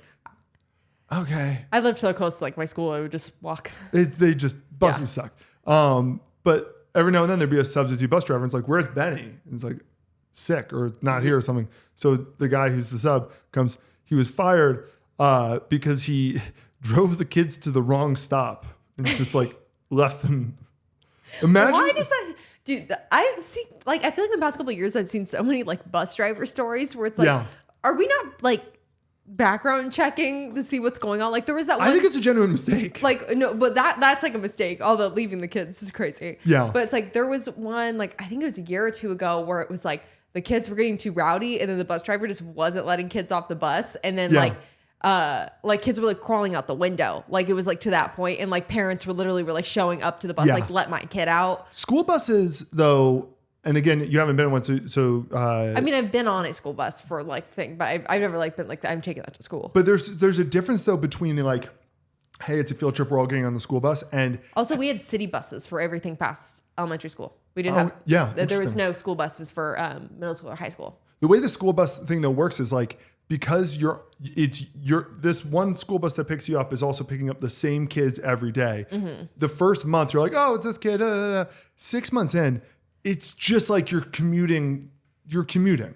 okay. I lived so close to like my school, I would just walk. Buses suck. But every now and then there'd be a substitute bus driver. And it's like, where's Benny? And it's like sick or not here or something. So the guy who's the sub comes, he was fired because he drove the kids to the wrong stop and just like left them. Imagine. Why does that, dude? I see, like, I feel like in the past couple of years, I've seen so many like bus driver stories where it's like, are we not like background checking to see what's going on? Like there was that one, I think it's a genuine mistake. Like, no, but that's like a mistake. Although leaving the kids is crazy. Yeah. But it's like, there was one, like, I think it was a year or two ago where it was like the kids were getting too rowdy and then the bus driver just wasn't letting kids off the bus. And then like kids were like crawling out the window. Like it was like to that point, and like parents were like showing up to the bus, like let my kid out. School buses though, and again, you haven't been on one, so I mean, I've been on a school bus for like thing, but I've never like been like I'm taking that to school. But there's a difference though between the like, hey, it's a field trip, we're all getting on the school bus, and also we had city buses for everything past elementary school. We didn't have there was no school buses for middle school or high school. The way the school bus thing though works is like, because this one school bus that picks you up is also picking up the same kids every day. Mm-hmm. The first month you're like, oh, it's this kid. 6 months in, it's just like you're commuting.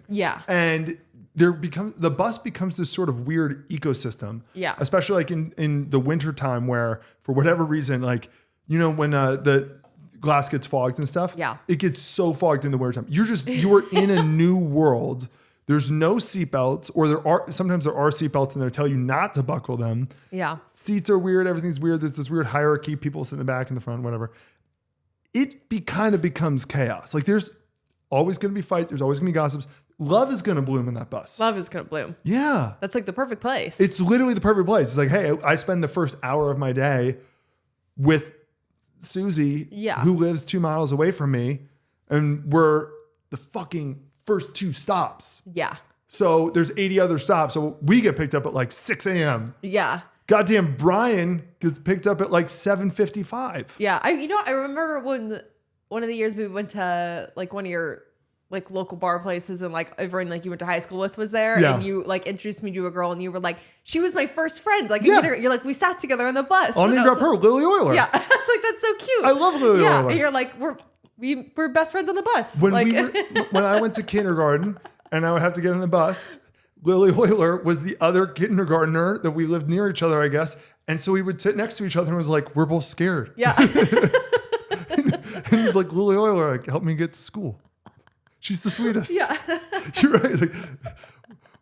Yeah. And the bus becomes this sort of weird ecosystem. Yeah. Especially like in the winter time where for whatever reason, like, you know, when the glass gets fogged and stuff. Yeah. It gets so fogged in the winter time. You are in a new world. There's no seatbelts, or sometimes there are seatbelts and they tell you not to buckle them. Yeah. Seats are weird. Everything's weird. There's this weird hierarchy. People sit in the back and the front, whatever. It kind of becomes chaos. Like there's always going to be fights. There's always going to be gossips. Love is going to bloom in that bus. Love is going to bloom. Yeah. That's like the perfect place. It's literally the perfect place. It's like, hey, I spend the first hour of my day with Susie, who lives 2 miles away from me, and we're the fucking first 2 stops. Yeah. So there's 80 other stops. So we get picked up at like 6 a.m. Yeah. Goddamn Brian gets picked up at like 7:55. Yeah. I remember when one of the years we went to like one of your like local bar places, and like everyone like you went to high school with was there, and you like introduced me to a girl, and you were like, she was my first friend. Like you're like, we sat together on the bus. I'll name drop her, Lily Euler. Yeah. I was like, that's so cute. I love Lily Euler. And you're like, we're best friends on the bus. When I went to kindergarten and I would have to get on the bus, Lily Euler was the other kindergartner that we lived near each other, I guess. And so we would sit next to each other and was like, we're both scared. Yeah. and he was like, Lily Euler, like, help me get to school. She's the sweetest. Yeah. You're right. Like,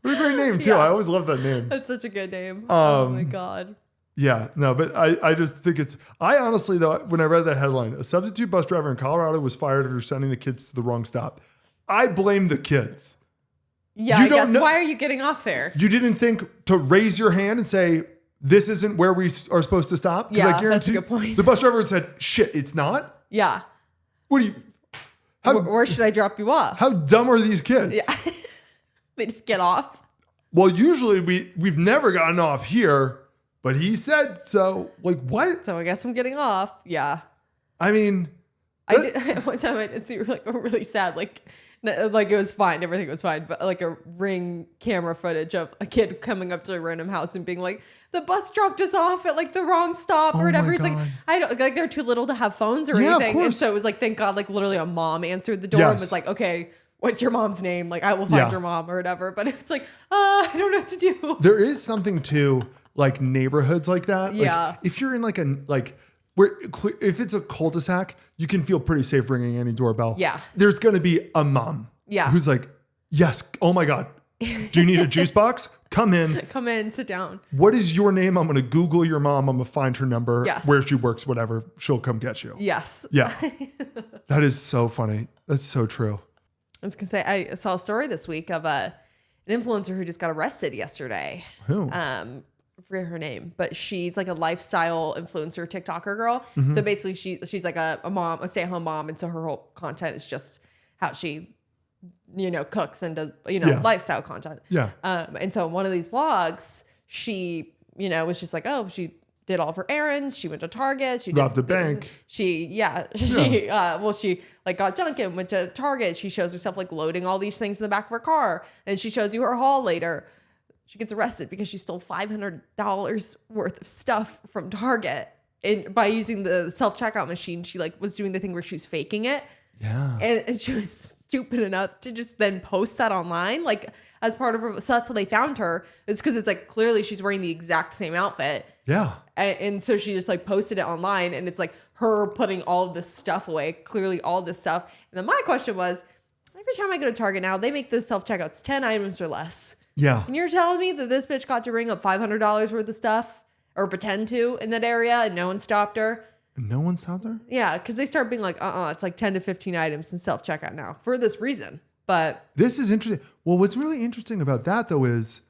what a great name too. I always love that name. That's such a good name. Oh my God. Yeah, no, but I just think I honestly though, when I read that headline, a substitute bus driver in Colorado was fired after sending the kids to the wrong stop. I blame the kids. Yeah, I guess. Why are you getting off there? You didn't think to raise your hand and say, this isn't where we are supposed to stop? Yeah, I guarantee that's a good point. The bus driver said, shit, it's not? Yeah. What do you... Where should I drop you off? How dumb are these kids? Yeah. They just get off. Well, usually we've never gotten off here, but he said so. Like, what? So I guess I'm getting off. Yeah. I mean... one time I did see like a really sad, like it was fine. Everything was fine. But like a Ring camera footage of a kid coming up to a random house and being like, the bus dropped us off at like the wrong stop or whatever. He's like, I don't like they're too little to have phones or anything. And so it was like, thank God, like literally a mom answered the door and was like, okay, what's your mom's name? Like I will find your mom or whatever. But it's like, I don't know what to do. There is something to like neighborhoods like that. Yeah. Like, if you're in like where if it's a cul-de-sac, you can feel pretty safe ringing any doorbell. Yeah. There's going to be a mom. Yeah. Who's like, yes. Oh my God. Do you need a juice box? Come in. Come in, sit down. What is your name? I'm going to Google your mom. I'm going to find her number, Yes. where she works, whatever. She'll come get you. Yes. Yeah. That is so funny. That's so true. I was going to say, I saw a story this week of an influencer who just got arrested yesterday. Who? I forget her name, but she's like a lifestyle influencer TikToker girl. Mm-hmm. So basically she's like a mom, a stay-at-home mom. And so her whole content is just how she, cooks and does, lifestyle content. Yeah. And so in one of these vlogs, she, was just like, oh, she did all of her errands. She went to Target. She robbed a bank. She like got Dunkin', went to Target. She shows herself like loading all these things in the back of her car. And she shows you her haul later. She gets arrested because she stole $500 worth of stuff from Target. And by using the self-checkout machine, she like was doing the thing where she was faking it. Yeah. And she was stupid enough to just then post that online, like as part of her. So that's how they found her. It's because it's like clearly she's wearing the exact same outfit. Yeah. And so she just like posted it online, and it's like her putting all of this stuff away, clearly all this stuff. And then my question was, every time I go to Target now, they make those self-checkouts 10 items or less. Yeah. And you're telling me that this bitch got to ring up $500 worth of stuff or pretend to in that area and no one stopped her? No one stopped her? Yeah, because they start being like, it's like 10 to 15 items in self-checkout now for this reason. But this is interesting. Well, what's really interesting about that though is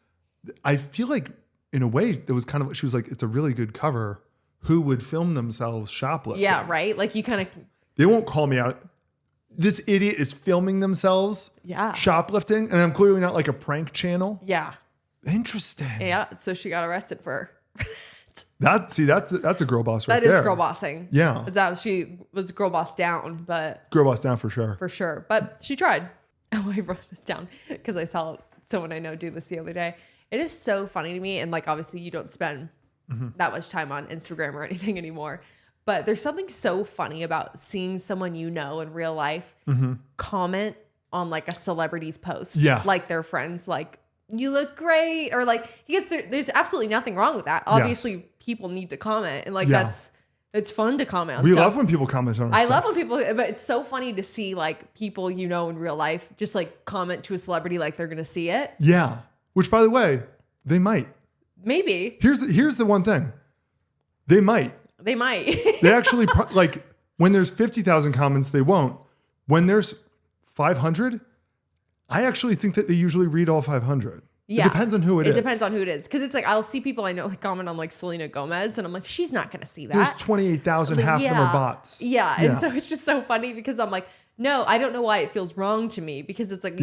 I feel like in a way there was kind of, she was like, it's a really good cover. Who would film themselves shoplifting? yeah, right? Like you kind of... They won't call me out. This idiot is filming themselves shoplifting, and I'm clearly not like a prank channel. Yeah. Interesting. Yeah, so she got arrested for... That's a girl boss right That there. is girl bossing. Yeah. It's that she was girl boss down, but... Girl boss down for sure. For sure. But she tried. Oh, I wrote this down because I saw someone I know do this the other day. It is so funny to me. And like, obviously you don't spend that much time on Instagram or anything anymore. But there's something so funny about seeing someone in real life comment on like a celebrity's post. Yeah. Like their friends, like, you look great. Or like, there's absolutely nothing wrong with that. Obviously, people need to comment. And like, it's fun to comment on We stuff. love when people comment on our I stuff. love when people, but it's so funny to see like people in real life just like comment to a celebrity like they're going to see it. Yeah. Which, by the way, they might. Maybe. Here's the one thing. They might. They might. They actually, like, when there's 50,000 comments, they won't. When there's 500, I actually think that they usually read all 500. Yeah. It depends on who it is. It depends on who it is. Because it's like, I'll see people I know like comment on like Selena Gomez, and I'm like, she's not going to see that. There's 28,000, half of them are bots. Yeah. And so it's just so funny because I'm like, no, I don't know why it feels wrong to me, because it's like,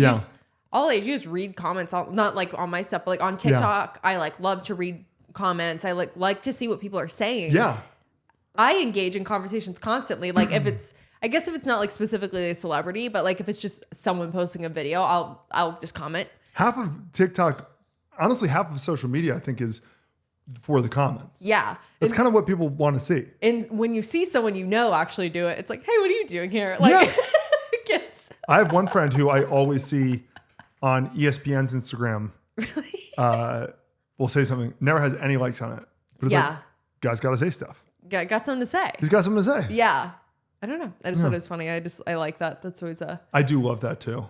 all I do is read comments, not like on my stuff, but like on TikTok, I like love to read comments. I like to see what people are saying. Yeah. I engage in conversations constantly. Like if it's not like specifically a celebrity, but like if it's just someone posting a video, I'll just comment. Half of TikTok, honestly, half of social media, I think, is for the comments. Yeah. That's kind of what people want to see. And when you see someone actually do it, it's like, hey, what are you doing here? Like, I have one friend who I always see on ESPN's Instagram. Really? Will say something, never has any likes on it. But it's like, guy's got to say stuff. Got something to say. He's got something to say. Yeah. I don't know. I just thought it was funny. I like that. That's always I do love that too.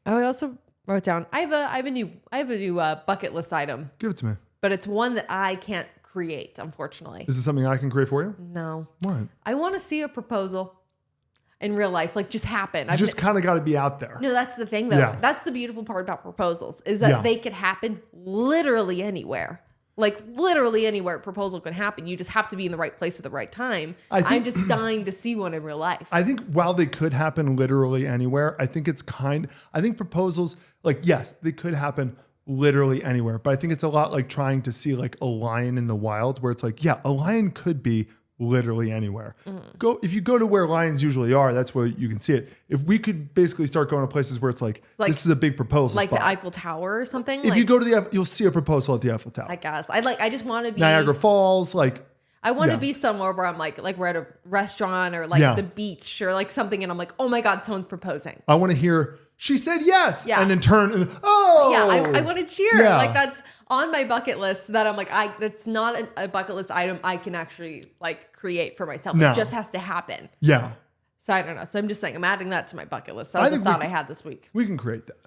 Oh, I also wrote down, I have a new bucket list item. Give it to me. But it's one that I can't create, unfortunately. Is this something I can create for you? No. What? I want to see a proposal in real life, like just happen. You just kind of got to be out there. No, that's the thing though. Yeah. That's the beautiful part about proposals is that they could happen literally anywhere. Like literally anywhere a proposal can happen. You just have to be in the right place at the right time. I'm just dying to see one in real life. I think while they could happen literally anywhere, I think proposals, like, yes, they could happen literally anywhere, but I think it's a lot like trying to see like a lion in the wild, where it's like, yeah, a lion could be literally anywhere. If you go to where lions usually are, that's where you can see it. If we could basically start going to places where it's like this is a big proposal like spot. the Eiffel Tower or something. If you go to you'll see a proposal at the Eiffel Tower. I guess I just want to be Niagara Falls, like I want to be somewhere where I'm like we're at a restaurant or like the beach or like something, and I'm like, oh my God, someone's proposing. I want to hear she said yes, Yeah. and then turned and oh Yeah, I want to cheer. Yeah. Like that's on my bucket list that I'm like, that's not a bucket list item I can actually like create for myself. No. It just has to happen. Yeah. So I don't know. So I'm just saying I'm adding that to my bucket list. That was a thought I had this week. We can create that.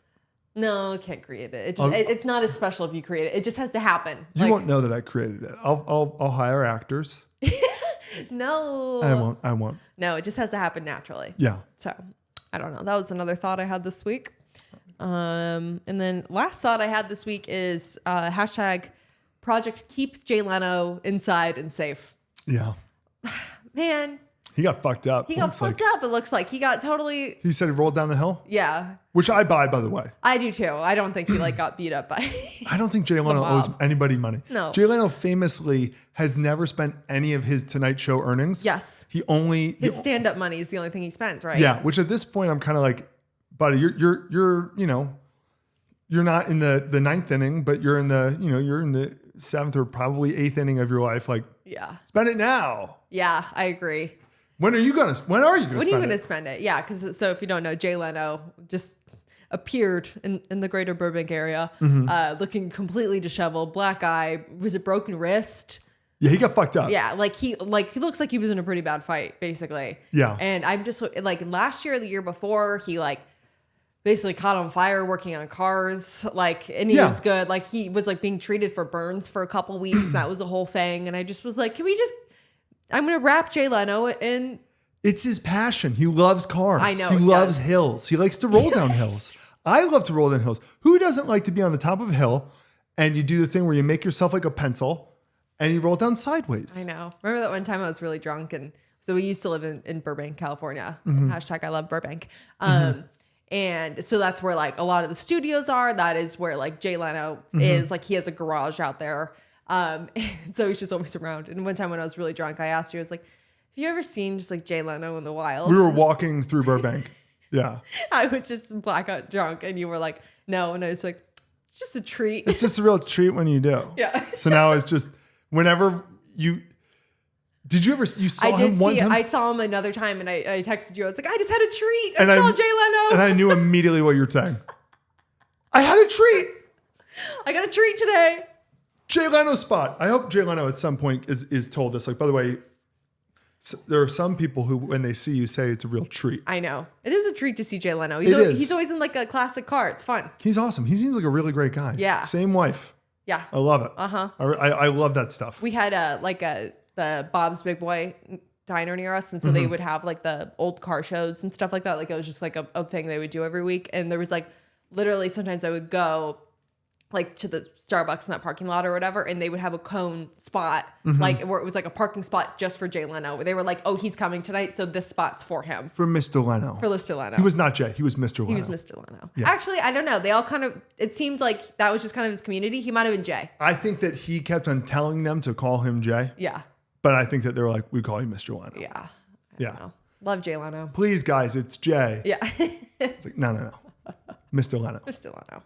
No, I can't create it. It's not as special if you create it. It just has to happen. You won't know that I created it. I'll hire actors. No. I won't. No, it just has to happen naturally. Yeah. So I don't know. That was another thought I had this week. And then last thought I had this week is hashtag project keep Jay Leno inside and safe. Yeah. Man. He got fucked up. He got fucked up. It looks like he got totally. He said he rolled down the hill. Yeah. Which I buy, by the way. I do too. I don't think he like got beat up by. I don't think Jay Leno owes anybody money. No. Jay Leno famously has never spent any of his Tonight Show earnings. Yes. His stand-up money is the only thing he spends, right? Yeah. Which at this point I'm kind of like, buddy, you're not in the ninth inning, but you're in the seventh or probably eighth inning of your life. Like, yeah. Spend it now. Yeah, I agree. When are you gonna spend it? Yeah, because so if you don't know, Jay Leno just appeared in the greater Burbank area, looking completely disheveled, black eye, was it broken wrist? Yeah, he got fucked up. Yeah, he looks like he was in a pretty bad fight, basically. Yeah. And I'm just like last year or the year before, he like basically caught on fire working on cars, and he was good. Like he was like being treated for burns for a couple weeks. And that was a whole thing. And I just was like, I'm going to wrap Jay Leno in. It's his passion. He loves cars. I know. He loves hills. He likes to roll down hills. I love to roll down hills. Who doesn't like to be on the top of a hill and you do the thing where you make yourself like a pencil and you roll down sideways? I know. Remember that one time I was really drunk, and so we used to live in Burbank, California. Hashtag I love Burbank. And so that's where like a lot of the studios are. That is where like Jay Leno is. Like he has a garage out there. And so he's just always around. And one time when I was really drunk, I asked you, I was like, have you ever seen just like Jay Leno in the wild? We were walking through Burbank. Yeah. I was just blackout drunk, and you were like, no. And I was like, it's just a treat. It's just a real treat when you do. Yeah. So now it's just whenever you saw him one time? I saw him another time, and I texted you. I was like, I just had a treat. I saw Jay Leno. And I knew immediately what you were saying. I had a treat. I got a treat today. Jay Leno spot. I hope Jay Leno at some point is told this. Like, by the way, there are some people who, when they see you, say it's a real treat. I know. It is a treat to see Jay Leno. He's always in like a classic car. It's fun. He's awesome. He seems like a really great guy. Yeah. Same wife. Yeah. I love it. Uh-huh. I love that stuff. We had the Bob's Big Boy diner near us, and so they would have like the old car shows and stuff like that. Like it was just like a thing they would do every week. And there was like literally sometimes I would go like to the Starbucks in that parking lot or whatever, and they would have a cone spot, like where it was like a parking spot just for Jay Leno, where they were like, oh, he's coming tonight, so this spot's for him. For Mr. Leno. For Mr. Leno. He was not Jay. He was Mr. Leno. He was Mr. Leno. Yeah. Actually, I don't know. They all kind of, it seemed like that was just kind of his community. He might have been Jay. I think that he kept on telling them to call him Jay. Yeah. But I think that they were like, we call you Mr. Leno. Yeah. I Yeah. don't know. Love Jay Leno. Please, guys, it's Jay. Yeah. It's like, no. Mr. Leno. Mr. Leno.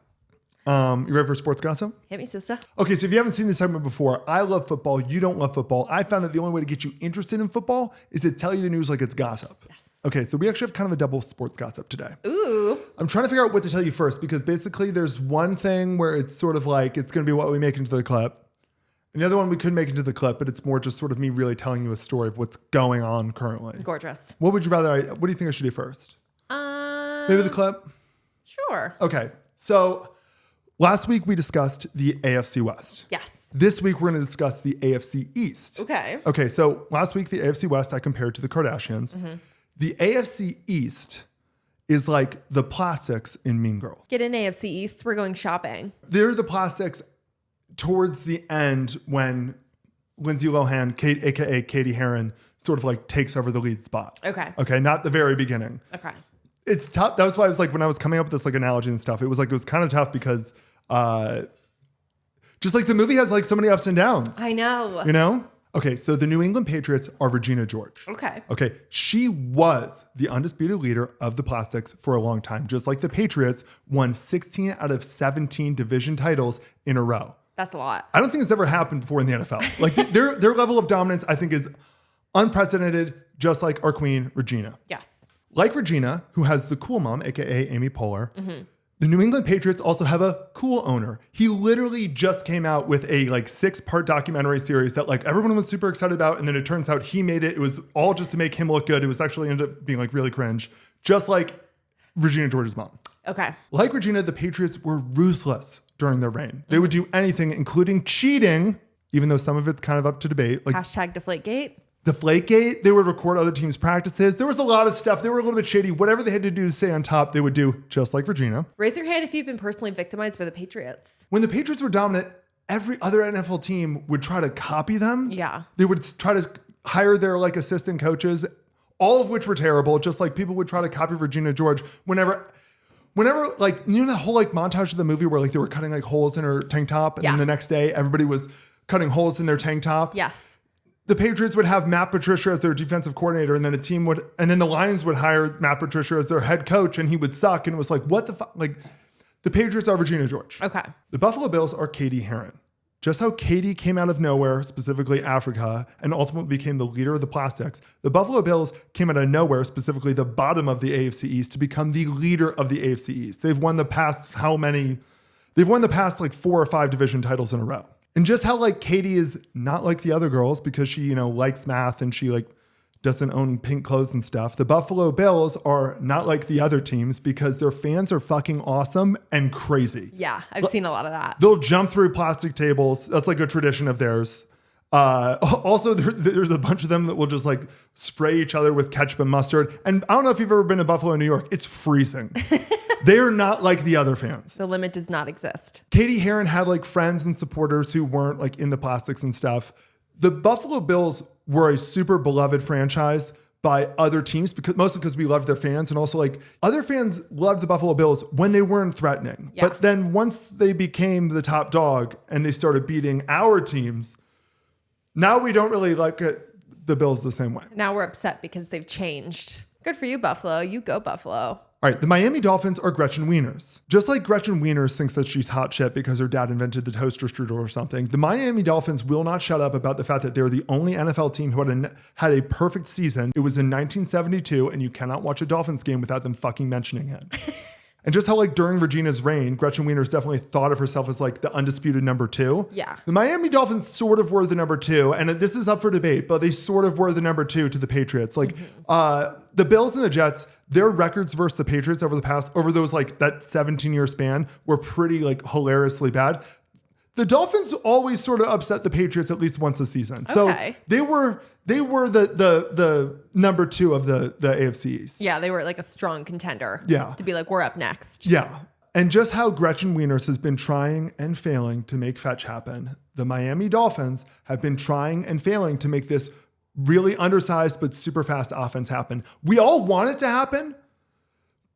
You ready for sports gossip? Hit me, sister. Okay, so if you haven't seen this segment before, I love football. You don't love football. I found that the only way to get you interested in football is to tell you the news like it's gossip. Yes. Okay, so we actually have kind of a double sports gossip today. Ooh. I'm trying to figure out what to tell you first because basically there's one thing where it's sort of like it's going to be what we make into the clip. And the other one we could make into the clip, but it's more just sort of me really telling you a story of what's going on currently. Gorgeous. What would you rather? What do you think I should do first? Maybe the clip? Sure. Okay, so last week we discussed the AFC West. Yes. This week we're going to discuss the AFC East. Okay. Okay, so last week the AFC West I compared to the Kardashians. The AFC East is like the plastics in Mean Girls. Get in AFC East. We're going shopping. They're the plastics towards the end when Lindsay Lohan, aka Katie Heron, sort of like takes over the lead spot. Okay. Okay, not the very beginning. Okay. It's tough. That was why I was like, when I was coming up with this like analogy and stuff, it was kind of tough because just like the movie has like so many ups and downs. I know. You know? Okay, so the New England Patriots are Regina George. Okay. Okay, she was the undisputed leader of the plastics for a long time, just like the Patriots won 16 out of 17 division titles in a row. That's a lot. I don't think it's ever happened before in the NFL. Like their level of dominance, I think, is unprecedented, just like our queen, Regina. Yes. Like Regina, who has the cool mom, aka Amy Poehler, the New England Patriots also have a cool owner. He literally just came out with a like 6-part documentary series that like everyone was super excited about. And then it turns out he made it. It was all just to make him look good. It was actually ended up being like really cringe, just like Regina George's mom. Okay. Like Regina, the Patriots were ruthless during their reign. They would do anything, including cheating, even though some of it's kind of up to debate. Like Hashtag Deflategate. Deflategate, they would record other teams' practices. There was a lot of stuff. They were a little bit shady. Whatever they had to do to stay on top, they would do, just like Regina. Raise your hand if you've been personally victimized by the Patriots. When the Patriots were dominant, every other NFL team would try to copy them. Yeah. They would try to hire their like assistant coaches, all of which were terrible. Just like people would try to copy Regina George whenever like, you know, that whole like montage of the movie where like they were cutting like holes in her tank top. And then the next day everybody was cutting holes in their tank top. Yes. The Patriots would have Matt Patricia as their defensive coordinator, and then the Lions would hire Matt Patricia as their head coach, and he would suck. And it was like, what the fuck? Like, the Patriots are Regina George. Okay. The Buffalo Bills are Katie Heron. Just how Katie came out of nowhere, specifically Africa, and ultimately became the leader of the Plastics, the Buffalo Bills came out of nowhere, specifically the bottom of the AFC East, to become the leader of the AFC East. They've won the past like 4 or 5 division titles in a row. And just how like Katie is not like the other girls because she, you know, likes math and she like doesn't own pink clothes and stuff. The Buffalo Bills are not like the other teams because their fans are fucking awesome and crazy. Yeah, I've seen a lot of that. They'll jump through plastic tables. That's like a tradition of theirs. Also, there's a bunch of them that will just like spray each other with ketchup and mustard. And I don't know if you've ever been to Buffalo, New York. It's freezing. They are not like the other fans. The limit does not exist. Katie Heron had like friends and supporters who weren't like in the plastics and stuff. The Buffalo Bills were a super beloved franchise by other teams mostly because we loved their fans, and also like other fans loved the Buffalo Bills when they weren't threatening. Yeah. But then once they became the top dog and they started beating our teams, now we don't really like the Bills the same way. Now we're upset because they've changed. Good for you, Buffalo. You go, Buffalo. All right, the Miami Dolphins are Gretchen Wieners. Just like Gretchen Wieners thinks that she's hot shit because her dad invented the toaster strudel or something, the Miami Dolphins will not shut up about the fact that they're the only NFL team who had a perfect season. It was in 1972, and you cannot watch a Dolphins game without them fucking mentioning it. And just how like during Regina's reign, Gretchen Wieners definitely thought of herself as like the undisputed number 2. Yeah. The Miami Dolphins sort of were the number 2, and this is up for debate, but they sort of were the number 2 to the Patriots. Like the Bills and the Jets, their records versus the Patriots over those like that 17-year span were pretty like hilariously bad. The Dolphins always sort of upset the Patriots at least once a season. So they were the number 2 of the AFC East. Yeah, they were like a strong contender. Yeah. To be like, we're up next. Yeah. And just how Gretchen Wieners has been trying and failing to make fetch happen, the Miami Dolphins have been trying and failing to make this really undersized but super fast offense happen. We all want it to happen,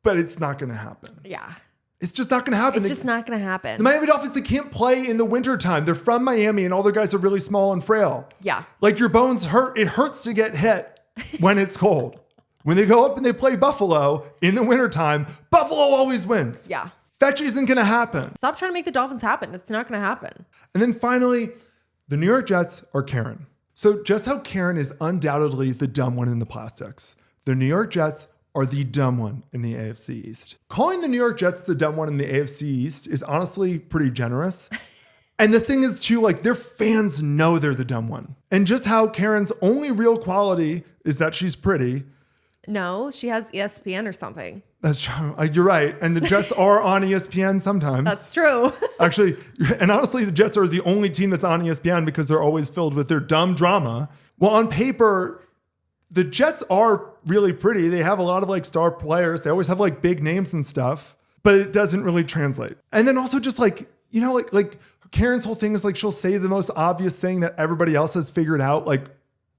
but it's not going to happen. Yeah. It's just not going to happen. It's just not going to happen. The Miami Dolphins, they can't play in the wintertime. They're from Miami and all their guys are really small and frail. Yeah. Like your bones hurt. It hurts to get hit when it's cold. When they go up and they play Buffalo in the wintertime, Buffalo always wins. Yeah. Fetch isn't going to happen. Stop trying to make the Dolphins happen. It's not going to happen. And then finally, the New York Jets are Karen. So just how Karen is undoubtedly the dumb one in the plastics, the New York Jets are the dumb one in the AFC East. Calling the New York Jets the dumb one in the AFC East is honestly pretty generous. And the thing is too, like their fans know they're the dumb one. And just how Karen's only real quality is that she's pretty. No, she has ESPN or something. That's true. You're right. And the Jets are on ESPN sometimes. That's true. Actually, and honestly, the Jets are the only team that's on ESPN because they're always filled with their dumb drama. Well, on paper, the Jets are really pretty. They have a lot of like star players. They always have like big names and stuff, but it doesn't really translate. And then also just like, you know, like Karen's whole thing is like, she'll say the most obvious thing that everybody else has figured out. Like,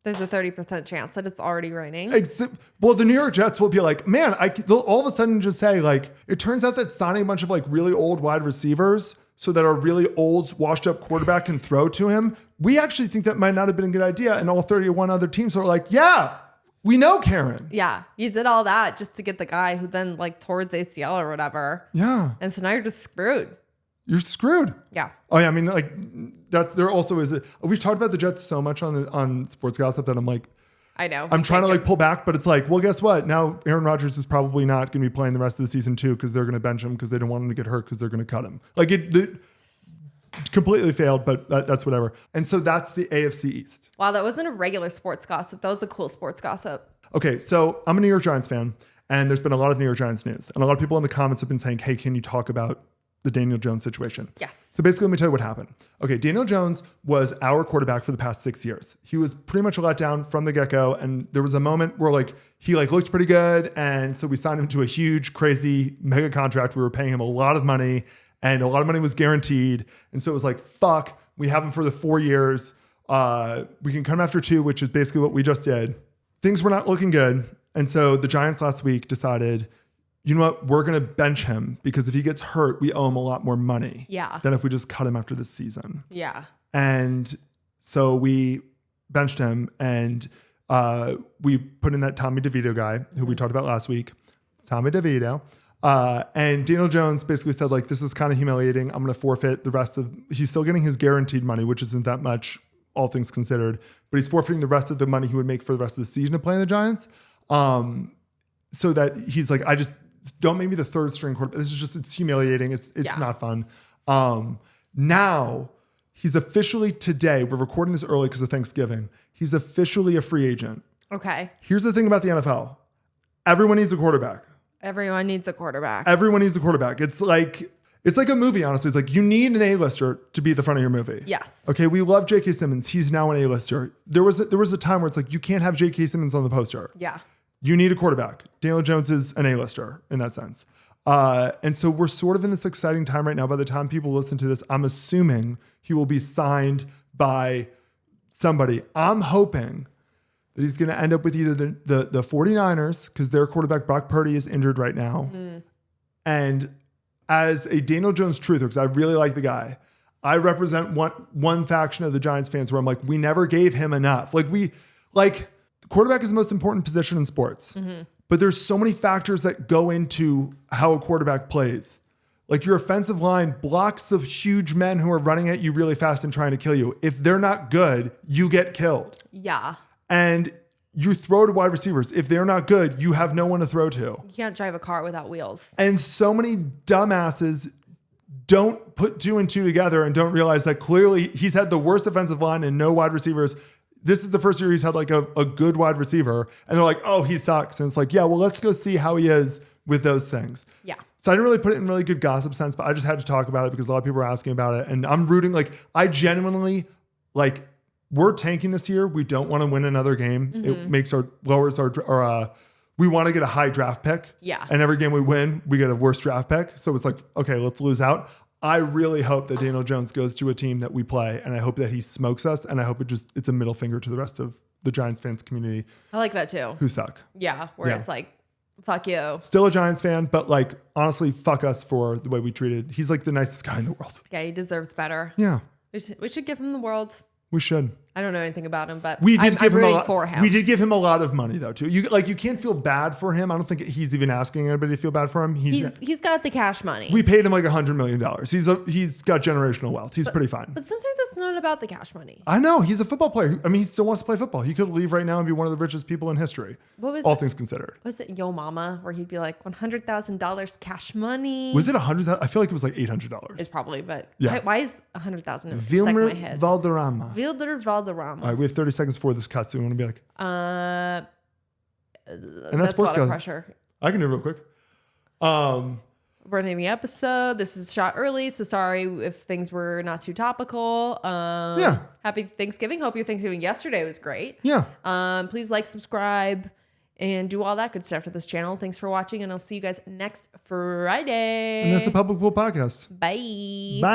there's a 30% chance that it's already raining. Well, the New York Jets will be like, man, they'll all of a sudden just say like, it turns out that signing a bunch of like really old wide receivers so that our really old washed up quarterback can throw to him. We actually think that might not have been a good idea. And all 31 other teams are like, yeah, we know Karen. Yeah. You did all that just to get the guy who then like tore his ACL or whatever. Yeah. And so now you're just screwed. You're screwed. Yeah. Oh yeah. I mean, like there also is we've talked about the Jets so much on Sports Gossip that I'm like, I know. I'm trying to like pull back, but it's like, well, guess what? Now Aaron Rodgers is probably not going to be playing the rest of the season too because they're going to bench him because they don't want him to get hurt because they're going to cut him. Like it completely failed, but that's whatever. And so that's the AFC East. Wow, that wasn't a regular sports gossip. That was a cool sports gossip. Okay, so I'm a New York Giants fan, and there's been a lot of New York Giants news. And a lot of people in the comments have been saying, hey, can you talk about the Daniel Jones situation? Yes. So basically, let me tell you what happened. Okay, Daniel Jones was our quarterback for the past 6 years. He was pretty much a letdown from the get-go, and there was a moment where like he like looked pretty good, and so we signed him to a huge, crazy, mega contract. We were paying him a lot of money, and a lot of money was guaranteed. And so it was like, fuck, we have him for the 4 years. We can come after 2, which is basically what we just did. Things were not looking good. And so the Giants last week decided, you know what, we're going to bench him because if he gets hurt, we owe him a lot more money than if we just cut him after this season. Yeah. And so we benched him and we put in that Tommy DeVito guy who we talked about last week, Tommy DeVito. And Daniel Jones basically said, like, this is kind of humiliating. I'm going to forfeit the rest of, he's still getting his guaranteed money, which isn't that much, all things considered, but he's forfeiting the rest of the money he would make for the rest of the season to play in the Giants. So that he's like, I just don't make me the third string quarterback. This is just, it's humiliating. It's not fun. Now he's officially today, we're recording this early because of Thanksgiving. He's officially a free agent. Okay. Here's the thing about the NFL. Everyone needs a quarterback. Everyone needs a quarterback. Everyone needs a quarterback. It's like a movie, honestly. It's like you need an A-lister to be at the front of your movie. Yes. Okay, we love J.K. Simmons. He's now an A-lister. There was a time where it's like you can't have J.K. Simmons on the poster. Yeah. You need a quarterback. Daniel Jones is an A-lister in that sense. And so we're sort of in this exciting time right now. By the time people listen to this, I'm assuming he will be signed by somebody. I'm hoping that he's going to end up with either the 49ers, because their quarterback Brock Purdy is injured right now. And as a Daniel Jones truther, because I really like the guy, I represent one faction of the Giants fans where I'm like, we never gave him enough. Quarterback is the most important position in sports, but there's so many factors that go into how a quarterback plays. Like your offensive line blocks the huge men who are running at you really fast and trying to kill you. If they're not good, you get killed. Yeah. And you throw to wide receivers. If they're not good, you have no one to throw to. You can't drive a car without wheels. And so many dumbasses don't put 2 and 2 together and don't realize that clearly he's had the worst offensive line and no wide receivers. This is the first year he's had like a good wide receiver. And they're like, oh, he sucks. And it's like, yeah, well, let's go see how he is with those things. Yeah. So I didn't really put it in really good gossip sense, but I just had to talk about it because a lot of people were asking about it. And I'm rooting, I genuinely, we're tanking this year. We don't want to win another game. It makes lowers our we want to get a high draft pick. Yeah. And every game we win, we get a worse draft pick. So it's like, okay, let's lose out. I really hope that Daniel Jones goes to a team that we play, and I hope that he smokes us, and I hope it's a middle finger to the rest of the Giants fans community. I like that too. Who suck. Yeah, it's like, fuck you. Still a Giants fan, but honestly, fuck us for the way we treated. He's like the nicest guy in the world. Yeah, he deserves better. Yeah. We should give him the world. We should. I don't know anything about him, but I'm rooting for him. We did give him a lot of money though too. You can't feel bad for him. I don't think he's even asking anybody to feel bad for him. He's got the cash money. We paid him like $100 million. He's got generational wealth. He's pretty fine. But sometimes it's not about the cash money. I know. He's a football player. I mean, he still wants to play football. He could leave right now and be one of the richest people in history. All things considered. Was it Yo Mama where he'd be like $100,000 cash money? Was it $100,000? I feel like it was like $800. It's probably, but yeah. Why is $100,000 stuck in my head? Valderrama. Valderrama. All right, we have 30 seconds before this cut, so we want to be like, and that's a lot of pressure. I can do it real quick. We're ending the episode. This is shot early, so sorry if things were not too topical. Yeah. Happy Thanksgiving. Hope your Thanksgiving yesterday was great. Yeah. Please subscribe, and do all that good stuff to this channel. Thanks for watching, and I'll see you guys next Friday. And that's the Public Pool Podcast. Bye. Bye.